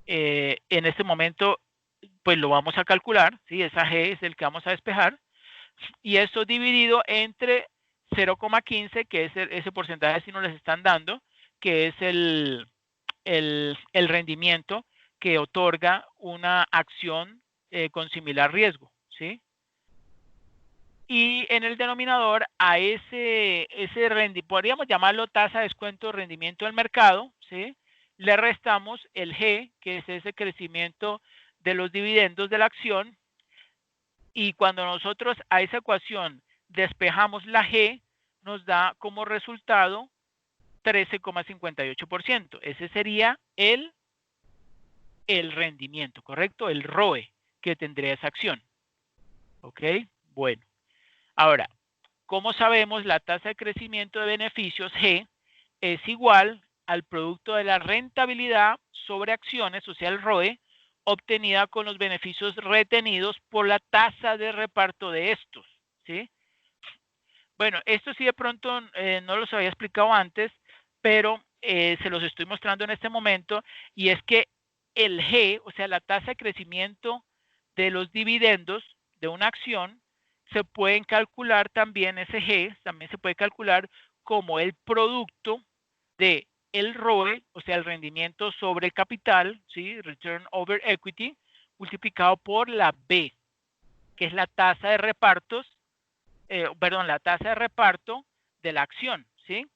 en este momento, pues lo vamos a calcular, ¿sí? Esa G es el que vamos a despejar, y eso dividido entre 0,15, que es ese porcentaje si nos les están dando, que es el rendimiento que otorga una acción con similar riesgo, ¿sí? Y en el denominador a ese podríamos llamarlo tasa de descuento de rendimiento del mercado, ¿sí? Le restamos el G, que es ese crecimiento de los dividendos de la acción, y cuando nosotros a esa ecuación despejamos la G, nos da como resultado 13,58%. Ese sería el rendimiento, ¿correcto? El ROE que tendría esa acción. ¿Ok? Bueno. Ahora, como sabemos, la tasa de crecimiento de beneficios G es igual al producto de la rentabilidad sobre acciones, o sea, el ROE, obtenida con los beneficios retenidos por la tasa de reparto de estos, ¿sí? Bueno, esto sí de pronto no los había explicado antes, pero se los estoy mostrando en este momento, y es que el G, o sea, la tasa de crecimiento de los dividendos de una acción, se pueden calcular también, ese G también se puede calcular como el producto de el ROE, o sea, el rendimiento sobre capital, ¿sí? Return over equity, multiplicado por la B, que es la tasa de repartos, la tasa de reparto de la acción, ¿sí?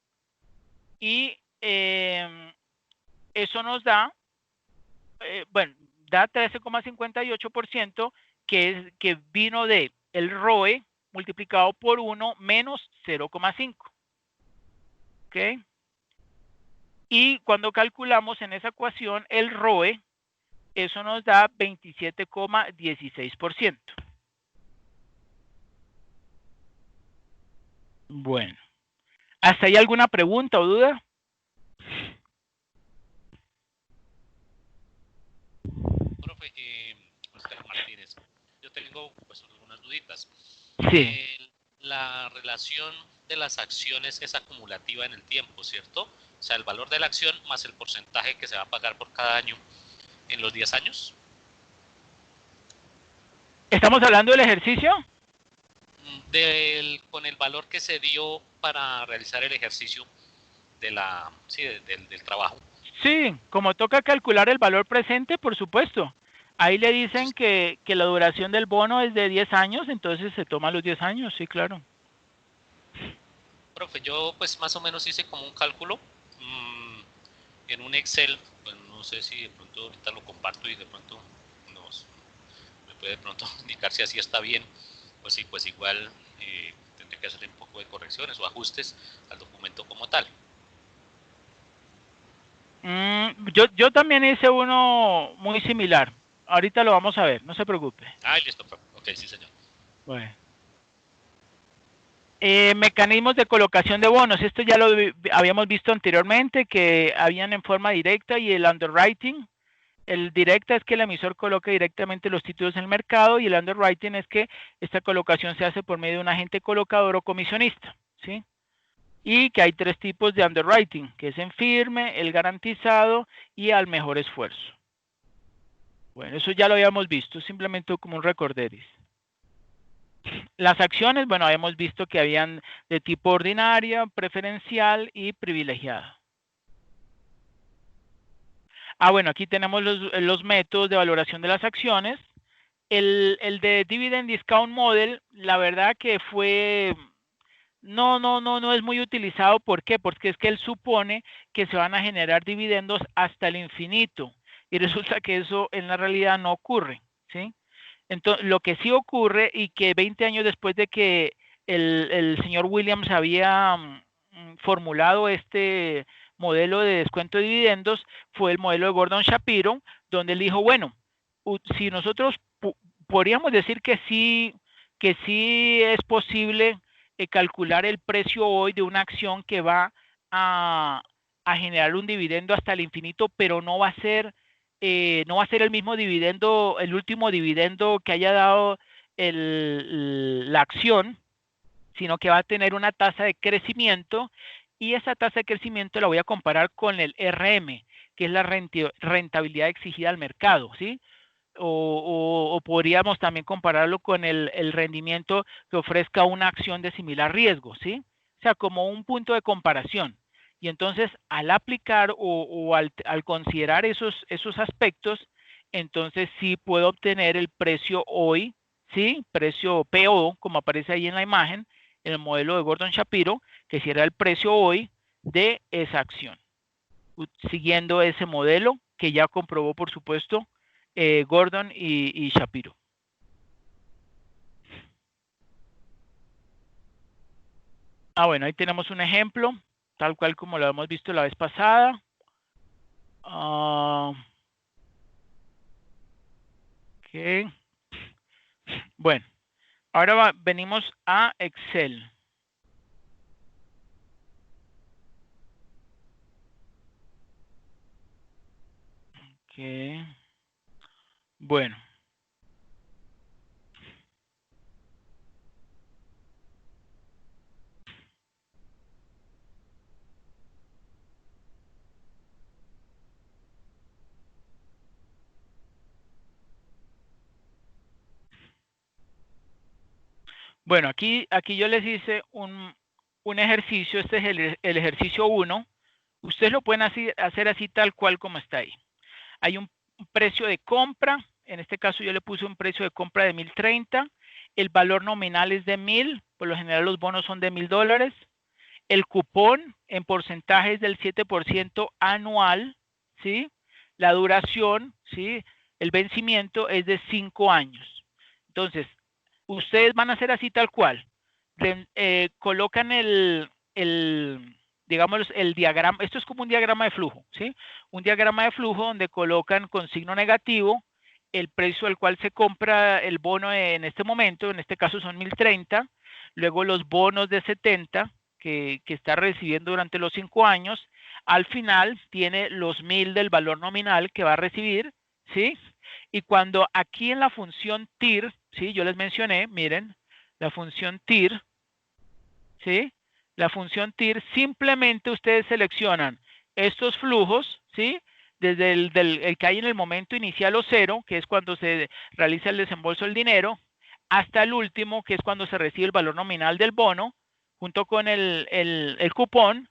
Y eso nos da, da 13,58%, que vino de el ROE multiplicado por 1 menos 0,5. ¿Ok? Y cuando calculamos en esa ecuación el ROE, eso nos da 27,16%. Bueno. ¿Hasta ahí alguna pregunta o duda? Profe, Oscar Martínez, yo tengo pues algunas duditas. Sí. La relación de las acciones es acumulativa en el tiempo, ¿cierto? O sea, el valor de la acción más el porcentaje que se va a pagar por cada año en los 10 años. ¿Estamos hablando del ejercicio? Con el valor que se dio para realizar el ejercicio del trabajo. Sí, como toca calcular el valor presente, por supuesto. Ahí le dicen que la duración del bono es de 10 años, entonces se toma los 10 años, sí, claro. Profe, yo pues más o menos hice como un cálculo en un Excel, pues no sé si de pronto ahorita lo comparto y de pronto me puede de pronto indicar si así está bien, pues sí, pues igual tendré que hacerle un poco de correcciones o ajustes al documento como tal. Yo también hice uno muy similar. Ahorita lo vamos a ver, no se preocupe. Ah, listo, profe. Ok, sí, señor. Bueno. Mecanismos de colocación de bonos. Esto ya lo habíamos visto anteriormente, que habían en forma directa y el underwriting. El directa es que el emisor coloca directamente los títulos en el mercado, y el underwriting es que esta colocación se hace por medio de un agente colocador o comisionista, ¿sí? Y que hay 3 tipos de underwriting, que es en firme, el garantizado y al mejor esfuerzo. Bueno, eso ya lo habíamos visto, simplemente como un recorderis. Las acciones, bueno, habíamos visto que habían de tipo ordinaria, preferencial y privilegiada. Bueno, aquí tenemos los métodos de valoración de las acciones. El de Dividend Discount Model, la verdad que fue, no es muy utilizado. ¿Por qué? Porque es que él supone que se van a generar dividendos hasta el infinito, y resulta que eso en la realidad no ocurre, ¿sí? Entonces, lo que sí ocurre, y que 20 años después de que el señor Williams había formulado este modelo de descuento de dividendos, fue el modelo de Gordon Shapiro, donde él dijo, bueno, si nosotros podríamos decir que sí es posible calcular el precio hoy de una acción que va a generar un dividendo hasta el infinito, pero no va a ser el mismo dividendo, el último dividendo que haya dado la acción, sino que va a tener una tasa de crecimiento, y esa tasa de crecimiento la voy a comparar con el RM, que es la rentabilidad exigida al mercado, ¿sí? O podríamos también compararlo con el rendimiento que ofrezca una acción de similar riesgo, ¿sí? sea, como un punto de comparación. Y entonces, al aplicar o al considerar esos aspectos, entonces sí puedo obtener el precio hoy, ¿sí? Precio PO, como aparece ahí en la imagen, en el modelo de Gordon Shapiro, que será el precio hoy de esa acción, siguiendo ese modelo que ya comprobó, por supuesto, Gordon y Shapiro. Bueno, ahí tenemos un ejemplo, tal cual como lo hemos visto la vez pasada. Ok. Bueno, ahora venimos a Excel. Ok. Bueno. Bueno, aquí yo les hice un ejercicio, este es el ejercicio 1. Ustedes lo pueden hacer así tal cual como está ahí. Hay un precio de compra, en este caso yo le puse un precio de compra de 1030, el valor nominal es de 1000, por lo general los bonos son de $1000, el cupón en porcentajes del 7% anual, ¿sí? La duración, ¿sí? El vencimiento es de 5 años. Entonces, ustedes van a hacer así tal cual. Colocan digamos, el diagrama. Esto es como un diagrama de flujo, ¿sí? Un diagrama de flujo donde colocan con signo negativo el precio al cual se compra el bono en este momento, en este caso son 1030, luego los bonos de 70 que está recibiendo durante los 5 años, al final tiene los 1000 del valor nominal que va a recibir, ¿sí? Y cuando aquí en la función TIR, ¿sí? Yo les mencioné, miren, la función TIR, ¿sí? La función TIR, simplemente ustedes seleccionan estos flujos, ¿sí? Desde el que hay en el momento inicial o cero, que es cuando se realiza el desembolso del dinero, hasta el último, que es cuando se recibe el valor nominal del bono, junto con el cupón,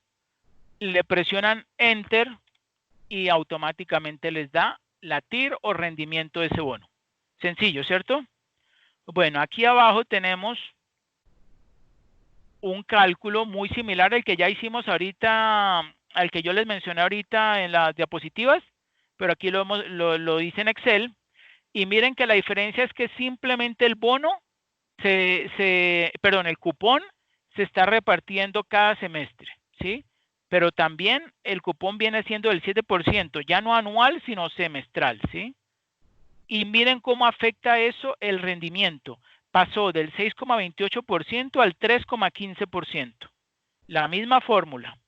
le presionan Enter y automáticamente les da la TIR o rendimiento de ese bono. Sencillo, ¿cierto? Bueno, aquí abajo tenemos un cálculo muy similar al que ya hicimos ahorita, al que yo les mencioné ahorita en las diapositivas, pero aquí lo hice en Excel. Y miren que la diferencia es que simplemente el bono, el cupón se está repartiendo cada semestre, ¿sí? Pero también el cupón viene siendo del 7%, ya no anual, sino semestral, ¿sí? Y miren cómo afecta eso el rendimiento. Pasó del 6,28% al 3,15%. La misma fórmula,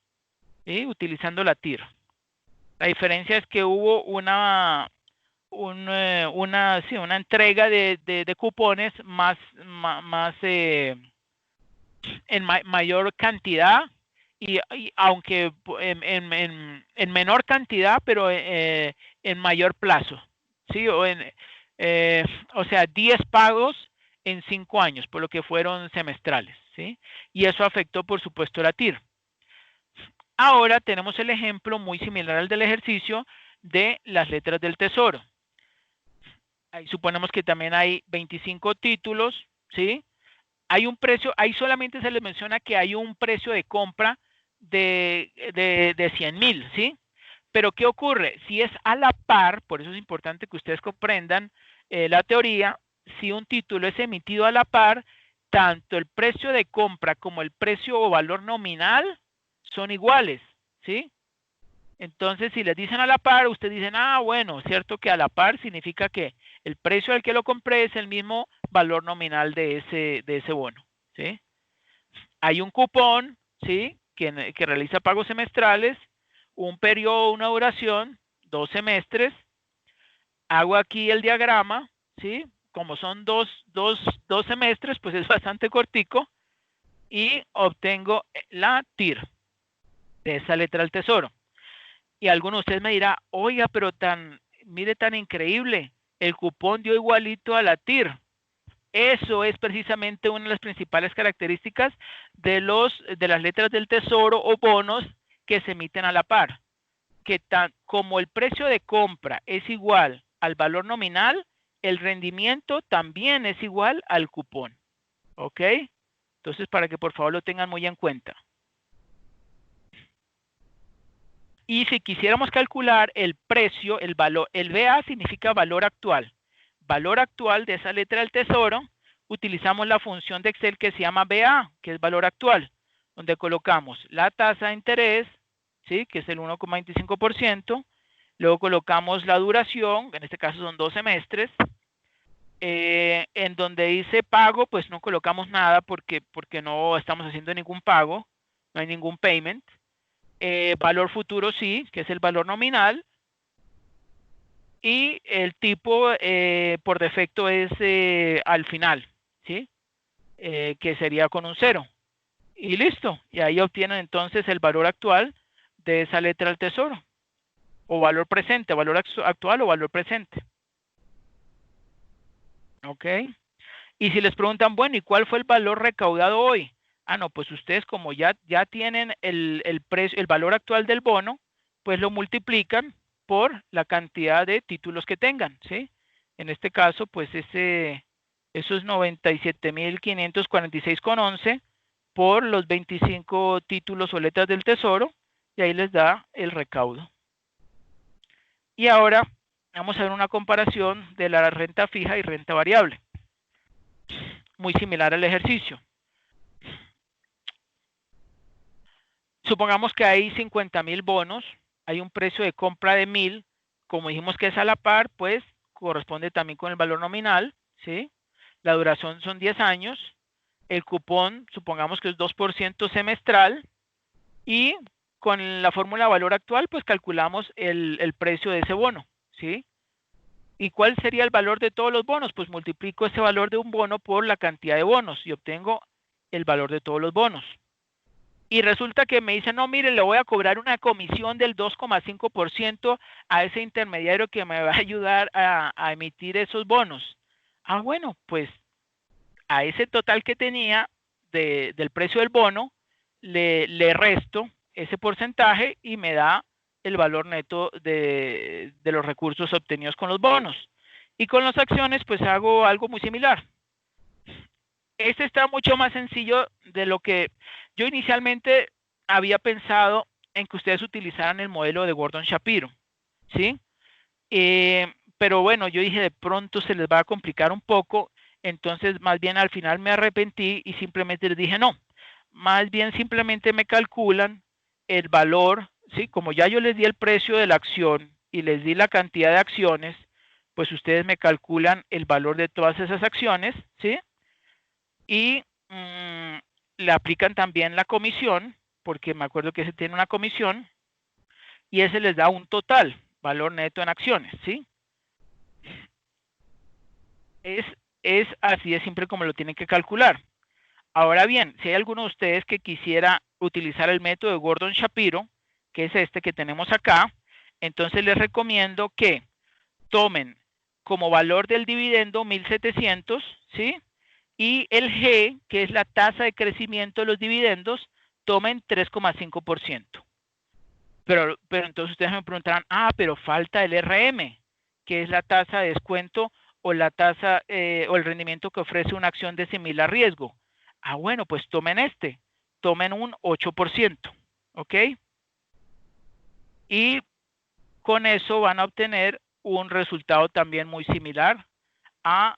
¿sí? Utilizando la TIR. La diferencia es que hubo una entrega de cupones en mayor cantidad y aunque en menor cantidad, pero en mayor plazo, ¿sí? O sea, 10 pagos en 5 años, por lo que fueron semestrales, ¿sí? Y eso afectó, por supuesto, la TIR. Ahora tenemos el ejemplo muy similar al del ejercicio de las letras del tesoro. Ahí suponemos que también hay 25 títulos, ¿sí? Hay un precio, ahí solamente se les menciona que hay un precio de compra de 100,000, ¿sí? Pero ¿qué ocurre? Si es a la par, por eso es importante que ustedes comprendan la teoría, si un título es emitido a la par, tanto el precio de compra como el precio o valor nominal son iguales, ¿sí? Entonces, si les dicen a la par, ustedes dicen, bueno, cierto que a la par significa que el precio al que lo compré es el mismo valor nominal de ese bono, ¿sí? Hay un cupón, ¿sí? Que realiza pagos semestrales, un periodo, una duración, 2 semestres. Hago aquí el diagrama, ¿sí? Como son dos semestres, pues es bastante cortico. Y obtengo la TIR de esa letra del tesoro. Y alguno de ustedes me dirá, oiga, pero mire tan increíble, el cupón dio igualito a la TIR. Eso es precisamente una de las principales características de las letras del tesoro o bonos que se emiten a la par. Que como el precio de compra es igual al valor nominal, el rendimiento también es igual al cupón. ¿Ok? Entonces, para que por favor lo tengan muy en cuenta. Y si quisiéramos calcular el precio, el valor, el BA significa valor actual. Valor actual de esa letra del tesoro, utilizamos la función de Excel que se llama BA, que es valor actual, donde colocamos la tasa de interés, ¿sí? Que es el 1,25%, luego colocamos la duración, en este caso son 2 semestres, en donde dice pago, pues no colocamos nada porque no estamos haciendo ningún pago, no hay ningún payment. Valor futuro sí, que es el valor nominal. Y el tipo por defecto es al final, ¿sí? Que sería con un 0. Y listo. Y ahí obtienen entonces el valor actual de esa letra del tesoro. O valor presente, valor actual o valor presente. ¿Ok? Y si les preguntan, bueno, ¿y cuál fue el valor recaudado hoy? Ah, no, pues ustedes como ya tienen el valor actual del bono, pues lo multiplican por la cantidad de títulos que tengan, ¿sí? En este caso, pues esos 97.546,11 por los 25 títulos o letras del tesoro, y ahí les da el recaudo. Y ahora vamos a ver una comparación de la renta fija y renta variable. Muy similar al ejercicio. Supongamos que hay 50,000 bonos, hay un precio de compra de 1,000, como dijimos que es a la par, pues corresponde también con el valor nominal, ¿sí? La duración son 10 años, el cupón supongamos que es 2% semestral y con la fórmula de valor actual pues calculamos el precio de ese bono, ¿sí? ¿Y cuál sería el valor de todos los bonos? Pues multiplico ese valor de un bono por la cantidad de bonos y obtengo el valor de todos los bonos. Y resulta que me dicen, no, mire, le voy a cobrar una comisión del 2,5% a ese intermediario que me va a ayudar a emitir esos bonos. Ah, bueno, pues a ese total que tenía del precio del bono, le resto ese porcentaje y me da el valor neto de los recursos obtenidos con los bonos. Y con las acciones, pues hago algo muy similar. Este está mucho más sencillo de lo que yo inicialmente había pensado en que ustedes utilizaran el modelo de Gordon Shapiro, ¿sí? Pero bueno, yo dije de pronto se les va a complicar un poco, entonces más bien al final me arrepentí y simplemente les dije no, más bien simplemente me calculan el valor, ¿sí? Como ya yo les di el precio de la acción y les di la cantidad de acciones, pues ustedes me calculan el valor de todas esas acciones, ¿sí? Y le aplican también la comisión, porque me acuerdo que ese tiene una comisión, y ese les da un total, valor neto en acciones, ¿sí? Es así de simple como lo tienen que calcular. Ahora bien, si hay alguno de ustedes que quisiera utilizar el método de Gordon Shapiro, que es este que tenemos acá, entonces les recomiendo que tomen como valor del dividendo 1,700, ¿sí? Y el G, que es la tasa de crecimiento de los dividendos, tomen 3,5%. Pero entonces ustedes me preguntarán, pero falta el RM, que es la tasa de descuento o la tasa o el rendimiento que ofrece una acción de similar riesgo. Bueno, pues tomen tomen un 8%, ¿ok? Y con eso van a obtener un resultado también muy similar a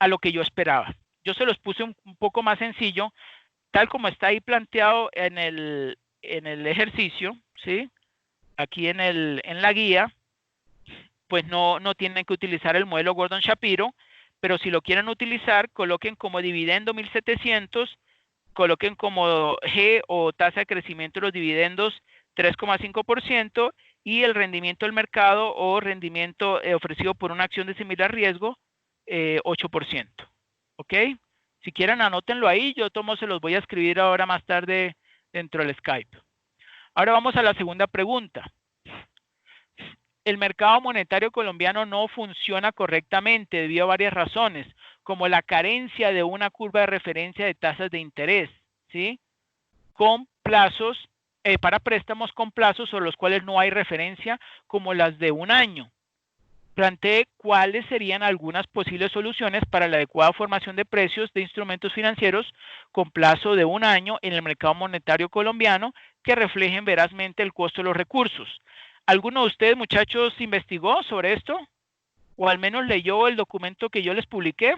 lo que yo esperaba. Yo se los puse un poco más sencillo, tal como está ahí planteado en el ejercicio, ¿sí? Aquí en la guía, pues no tienen que utilizar el modelo Gordon Shapiro, pero si lo quieren utilizar, coloquen como dividendo 1,700, coloquen como G o tasa de crecimiento de los dividendos 3,5% y el rendimiento del mercado o rendimiento ofrecido por una acción de similar riesgo 8%. ¿Ok? Si quieren anótenlo ahí, yo se los voy a escribir ahora más tarde dentro del Skype. Ahora vamos a la segunda pregunta. el mercado monetario colombiano no funciona correctamente debido a varias razones, como la carencia de una curva de referencia de tasas de interés, ¿sí? Con plazos, para préstamos con plazos sobre los cuales no hay referencia, como las de un año. Planteé cuáles serían algunas posibles soluciones para la adecuada formación de precios de instrumentos financieros con plazo de un año en el mercado monetario colombiano que reflejen verazmente el costo de los recursos. ¿Alguno de ustedes, muchachos, investigó sobre esto? ¿O al menos leyó el documento que yo les publiqué?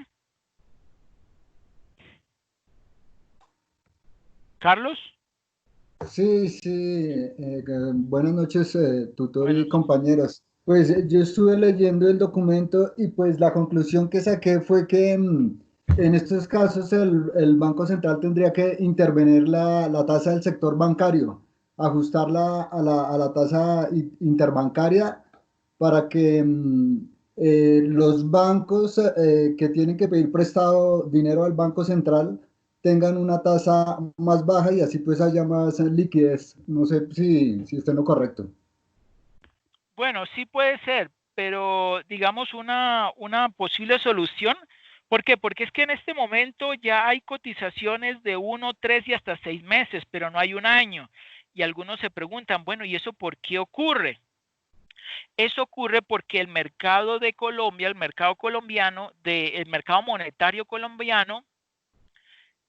¿Carlos? Sí, sí, buenas noches, tutor y Bueno, compañeros. Pues yo estuve leyendo el documento y pues la conclusión que saqué fue que en estos casos el Banco Central tendría que intervenir la tasa del sector bancario, ajustarla a la tasa interbancaria para que los bancos que tienen que pedir prestado dinero al Banco Central tengan una tasa más baja y así pues haya más liquidez. No sé si está en lo correcto. bueno, sí puede ser, pero digamos una posible solución. ¿Por qué? Porque es que en este momento ya hay cotizaciones de 1, 3 y hasta 6 meses, pero no hay un año. Y algunos se preguntan, bueno, ¿y eso por qué ocurre? Eso ocurre porque el mercado de Colombia, el mercado colombiano, el mercado monetario colombiano,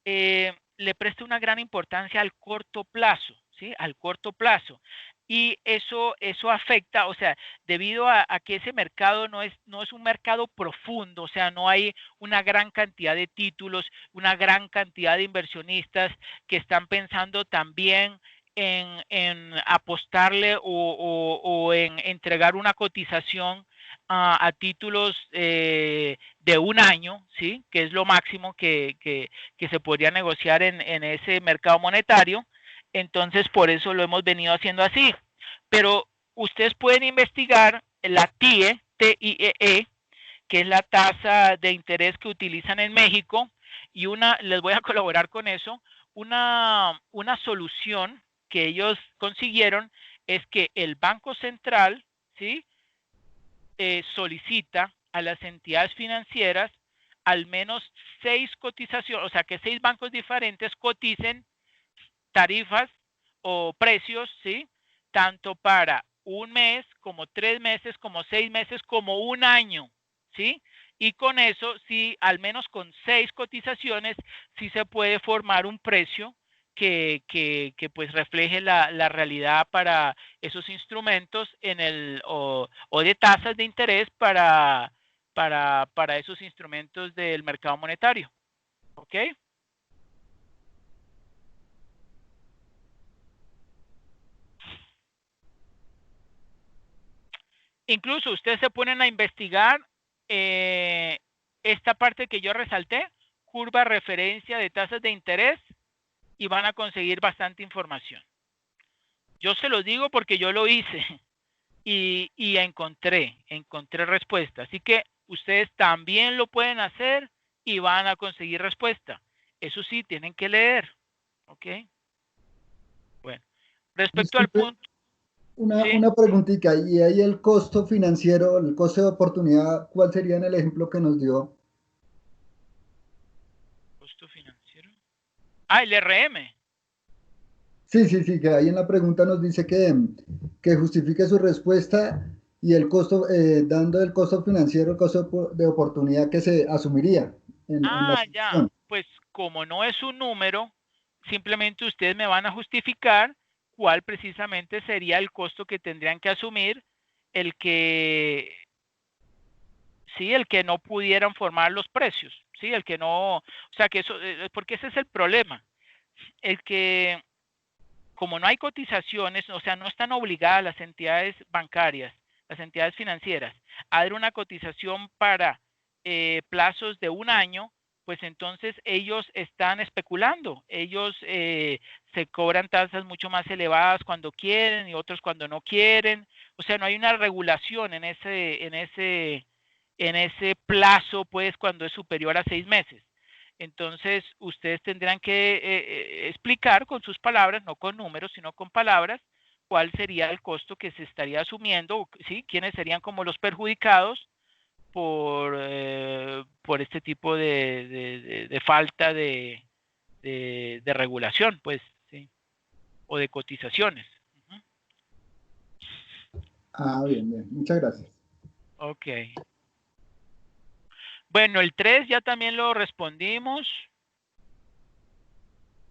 le presta una gran importancia al corto plazo, ¿sí? Al corto plazo. Y eso afecta, o sea, debido a que ese mercado no es un mercado profundo, o sea, no hay una gran cantidad de títulos, una gran cantidad de inversionistas que están pensando también en apostarle o en entregar una cotización a títulos de un año, ¿sí? Que es lo máximo que se podría negociar en ese mercado monetario. Entonces, por eso lo hemos venido haciendo así. Pero ustedes pueden investigar la TIE, TIEE, que es la tasa de interés que utilizan en México, y les voy a colaborar con eso, una solución que ellos consiguieron es que el Banco Central, ¿sí? Solicita a las entidades financieras al menos 6 cotizaciones, o sea, que 6 bancos diferentes coticen tarifas o precios, ¿sí? Tanto para un mes, como 3 meses, como 6 meses, como un año, ¿sí? Y con eso, sí, al menos con 6 cotizaciones, sí se puede formar un precio que pues refleje la realidad para esos instrumentos o de tasas de interés para esos instrumentos del mercado monetario. ¿Ok? Incluso ustedes se ponen a investigar esta parte que yo resalté, curva de referencia de tasas de interés, y van a conseguir bastante información. Yo se lo digo porque yo lo hice y encontré respuesta. Así que ustedes también lo pueden hacer y van a conseguir respuesta. Eso sí, tienen que leer. ¿Ok? Bueno, respecto al Disculpe, punto, ¿sí? una preguntita, y ahí el costo financiero, el costo de oportunidad, ¿cuál sería en el ejemplo que nos dio? Costo financiero. Ah, el RM. Sí, sí, sí, que ahí en la pregunta nos dice que justifique su respuesta y el costo, dando el costo financiero, el costo de oportunidad que se asumiría en la Ah, ya. solución. Pues como no es un número, simplemente ustedes me van a justificar cuál precisamente sería el costo que tendrían que asumir el que, sí, el que no pudieran formar los precios, sí, el que no, o sea, que eso, porque ese es el problema, el que, como no hay cotizaciones, o sea, no están obligadas las entidades bancarias, las entidades financieras, a dar una cotización para plazos de un año, pues entonces ellos están especulando. Ellos se cobran tasas mucho más elevadas cuando quieren y otros cuando no quieren. O sea, no hay una regulación en ese plazo, pues, cuando es superior a 6 meses. Entonces, ustedes tendrán que explicar con sus palabras, no con números, sino con palabras, cuál sería el costo que se estaría asumiendo, ¿sí? Quiénes serían como los perjudicados por este tipo de falta de regulación, pues, ¿sí? O de cotizaciones. Ah, bien, bien. Muchas gracias. Ok. Bueno, el 3 ya también lo respondimos.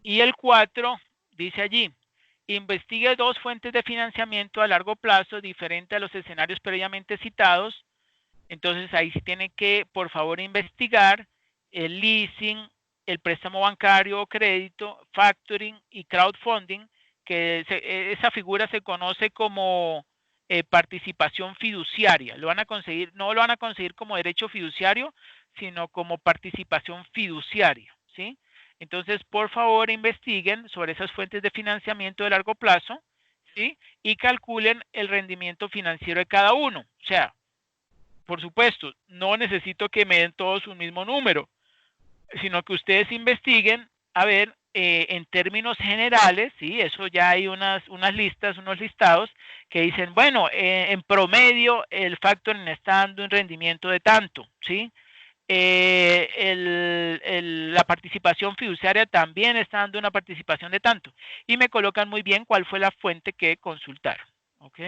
Y el 4 dice allí, investigue 2 fuentes de financiamiento a largo plazo diferentes a los escenarios previamente citados. Entonces ahí sí tiene que, por favor, investigar el leasing, el préstamo bancario o crédito, factoring y crowdfunding, que esa figura se conoce como participación fiduciaria. Lo van a conseguir, no lo van a conseguir como derecho fiduciario, sino como participación fiduciaria, ¿sí? Entonces, por favor, investiguen sobre esas fuentes de financiamiento de largo plazo, ¿sí? Y calculen el rendimiento financiero de cada uno. O sea, por supuesto, no necesito que me den todos un mismo número, sino que ustedes investiguen, a ver, en términos generales, ¿sí? Eso ya hay unas listas, unos listados que dicen, bueno, en promedio el factoring está dando un rendimiento de tanto, ¿sí? La participación fiduciaria también está dando una participación de tanto. Y me colocan muy bien cuál fue la fuente que consultaron, ¿ok?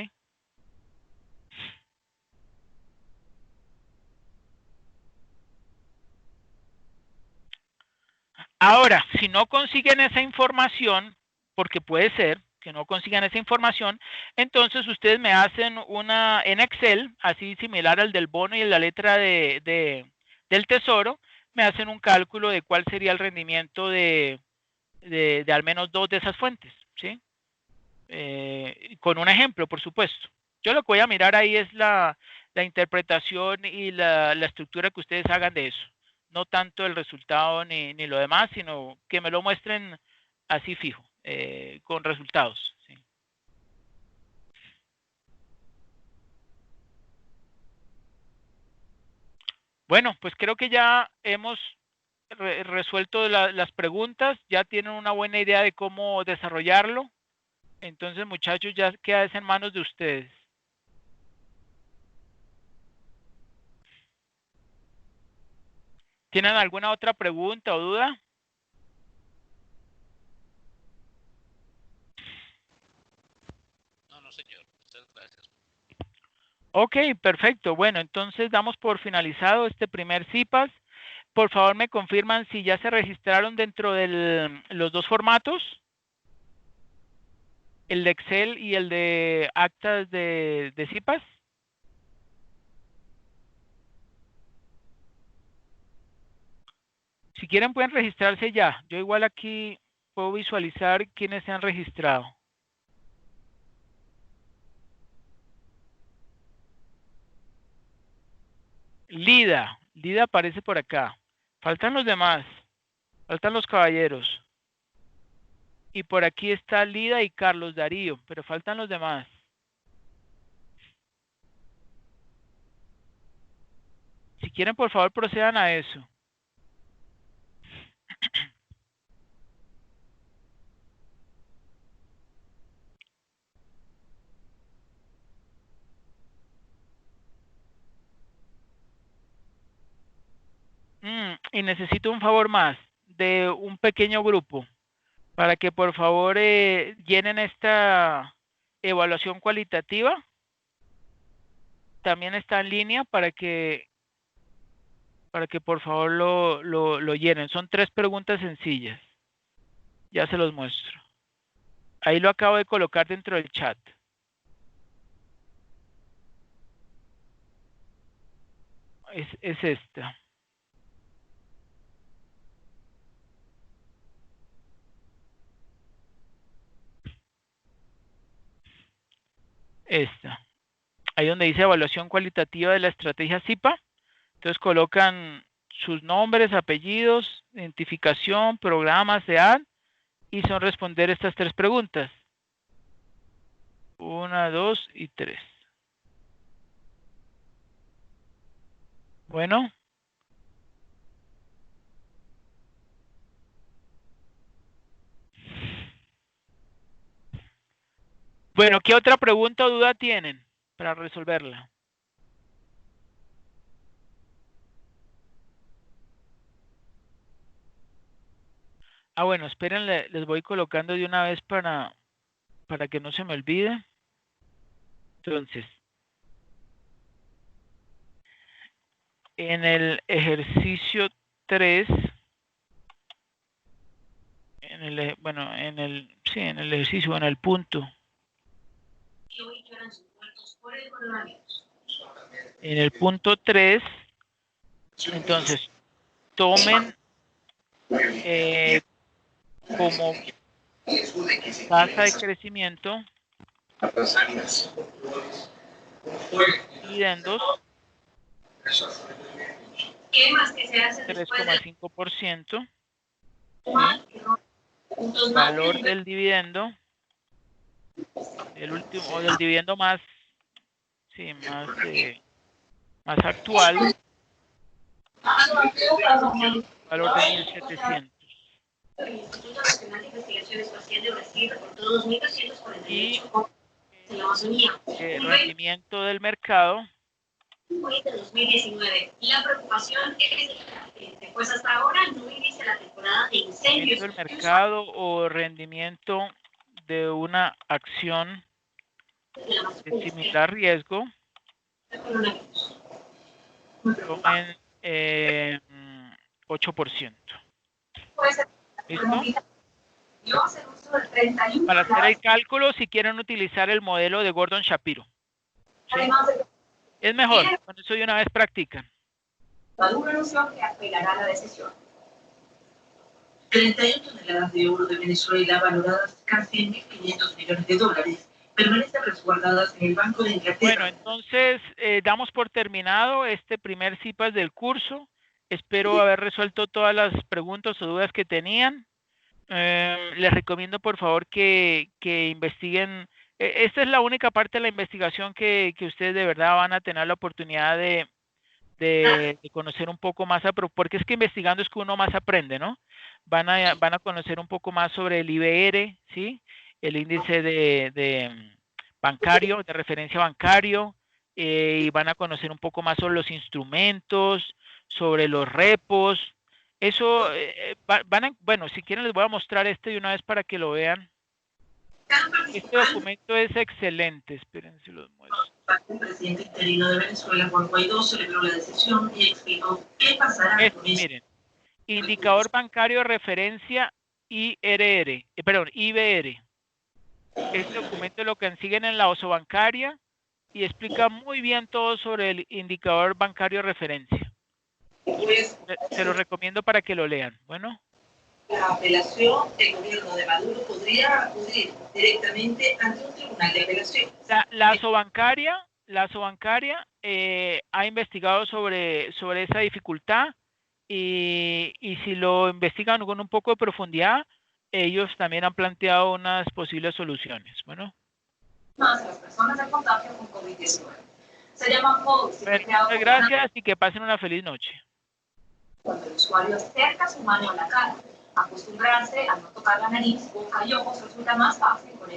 Ahora, si no consiguen esa información, porque puede ser que no consigan esa información, entonces ustedes me hacen una en Excel, así similar al del bono y la letra del tesoro, me hacen un cálculo de cuál sería el rendimiento de al menos 2 de esas fuentes, ¿sí? Con un ejemplo, por supuesto. Yo lo que voy a mirar ahí es la interpretación y la estructura que ustedes hagan de eso. No tanto el resultado ni lo demás, sino que me lo muestren así fijo, con resultados. ¿Sí? Bueno, pues creo que ya hemos resuelto las preguntas, ya tienen una buena idea de cómo desarrollarlo. Entonces, muchachos, ya queda en manos de ustedes. ¿Tienen alguna otra pregunta o duda? No, señor. Muchas gracias. Ok, perfecto. Bueno, entonces damos por finalizado este primer CIPAS. Por favor, me confirman si ya se registraron dentro de los 2 formatos, el de Excel y el de actas de CIPAS. Si quieren pueden registrarse ya. Yo igual aquí puedo visualizar quiénes se han registrado. Lida aparece por acá. Faltan los demás. Faltan los caballeros. Y por aquí está Lida y Carlos Darío, pero faltan los demás. Si quieren, por favor, procedan a eso. Y necesito un favor más de un pequeño grupo para que por favor llenen esta evaluación cualitativa. También está en línea para que por favor lo llenen. Son 3 preguntas sencillas. Ya se los muestro. Ahí lo acabo de colocar dentro del chat. Es esta. Esta. Ahí donde dice evaluación cualitativa de la estrategia CIPA. Entonces colocan sus nombres, apellidos, identificación, programas de ad y son responder estas 3 preguntas. 1, 2 y 3. Bueno. Bueno, ¿qué otra pregunta o duda tienen para resolverla? Bueno, esperen, les voy colocando de una vez para que no se me olvide. Entonces, en el ejercicio 3, en el ejercicio, en el punto. En el punto 3, entonces, tomen como tasa de crecimiento dividendos 3,5%, valor del dividendo, el último, o del dividendo más actual, valor de 1.700. Y rendimiento del mercado. La preocupación es que pues hasta ahora no inicia la temporada de incendios. ¿El mercado o rendimiento de una acción de similar riesgo? Tomen 8%. ¿Listo? Para hacer el cálculo, si quieren utilizar el modelo de Gordon Shapiro. ¿Sí? Es mejor, con eso de una vez practican. Maduro anunció que apelará a la decisión. 31 toneladas de oro de Venezuela, valoradas casi en $1.500 millones, permanecen resguardadas en el Banco de Inglaterra. Bueno, entonces damos por terminado este primer CIPAS del curso. Espero haber resuelto todas las preguntas o dudas que tenían. Les recomiendo por favor que investiguen. Esta es la única parte de la investigación que ustedes de verdad van a tener la oportunidad de conocer un poco más, porque es que investigando es que uno más aprende, ¿no? Van a conocer un poco más sobre el IBR, ¿sí? El índice de bancario, de referencia bancario, y van a conocer un poco más sobre los instrumentos, sobre los repos. Eso, bueno, si quieren les voy a mostrar este de una vez para que lo vean. Este documento es excelente, esperen si los muestro. El presidente interino de Venezuela, Juan Guaidó, celebró la decisión y explicó qué pasará con eso. Miren, indicador bancario de referencia IBR. Este documento lo consiguen en la Osobancaria y explica muy bien todo sobre el indicador bancario de referencia. Se lo recomiendo para que lo lean. Bueno. La apelación, el gobierno de Maduro podría acudir directamente ante un tribunal de apelación. La Osobancaria ha investigado sobre esa dificultad y si lo investigan con un poco de profundidad, ellos también han planteado unas posibles soluciones. Bueno. Más las personas de contagio con COVID-19. Se llama Pulse. Muchas gracias y que pasen una feliz noche. Cuando el usuario acerca su mano a la cara, acostumbrarse a no tocar la nariz, boca y ojos resulta más fácil con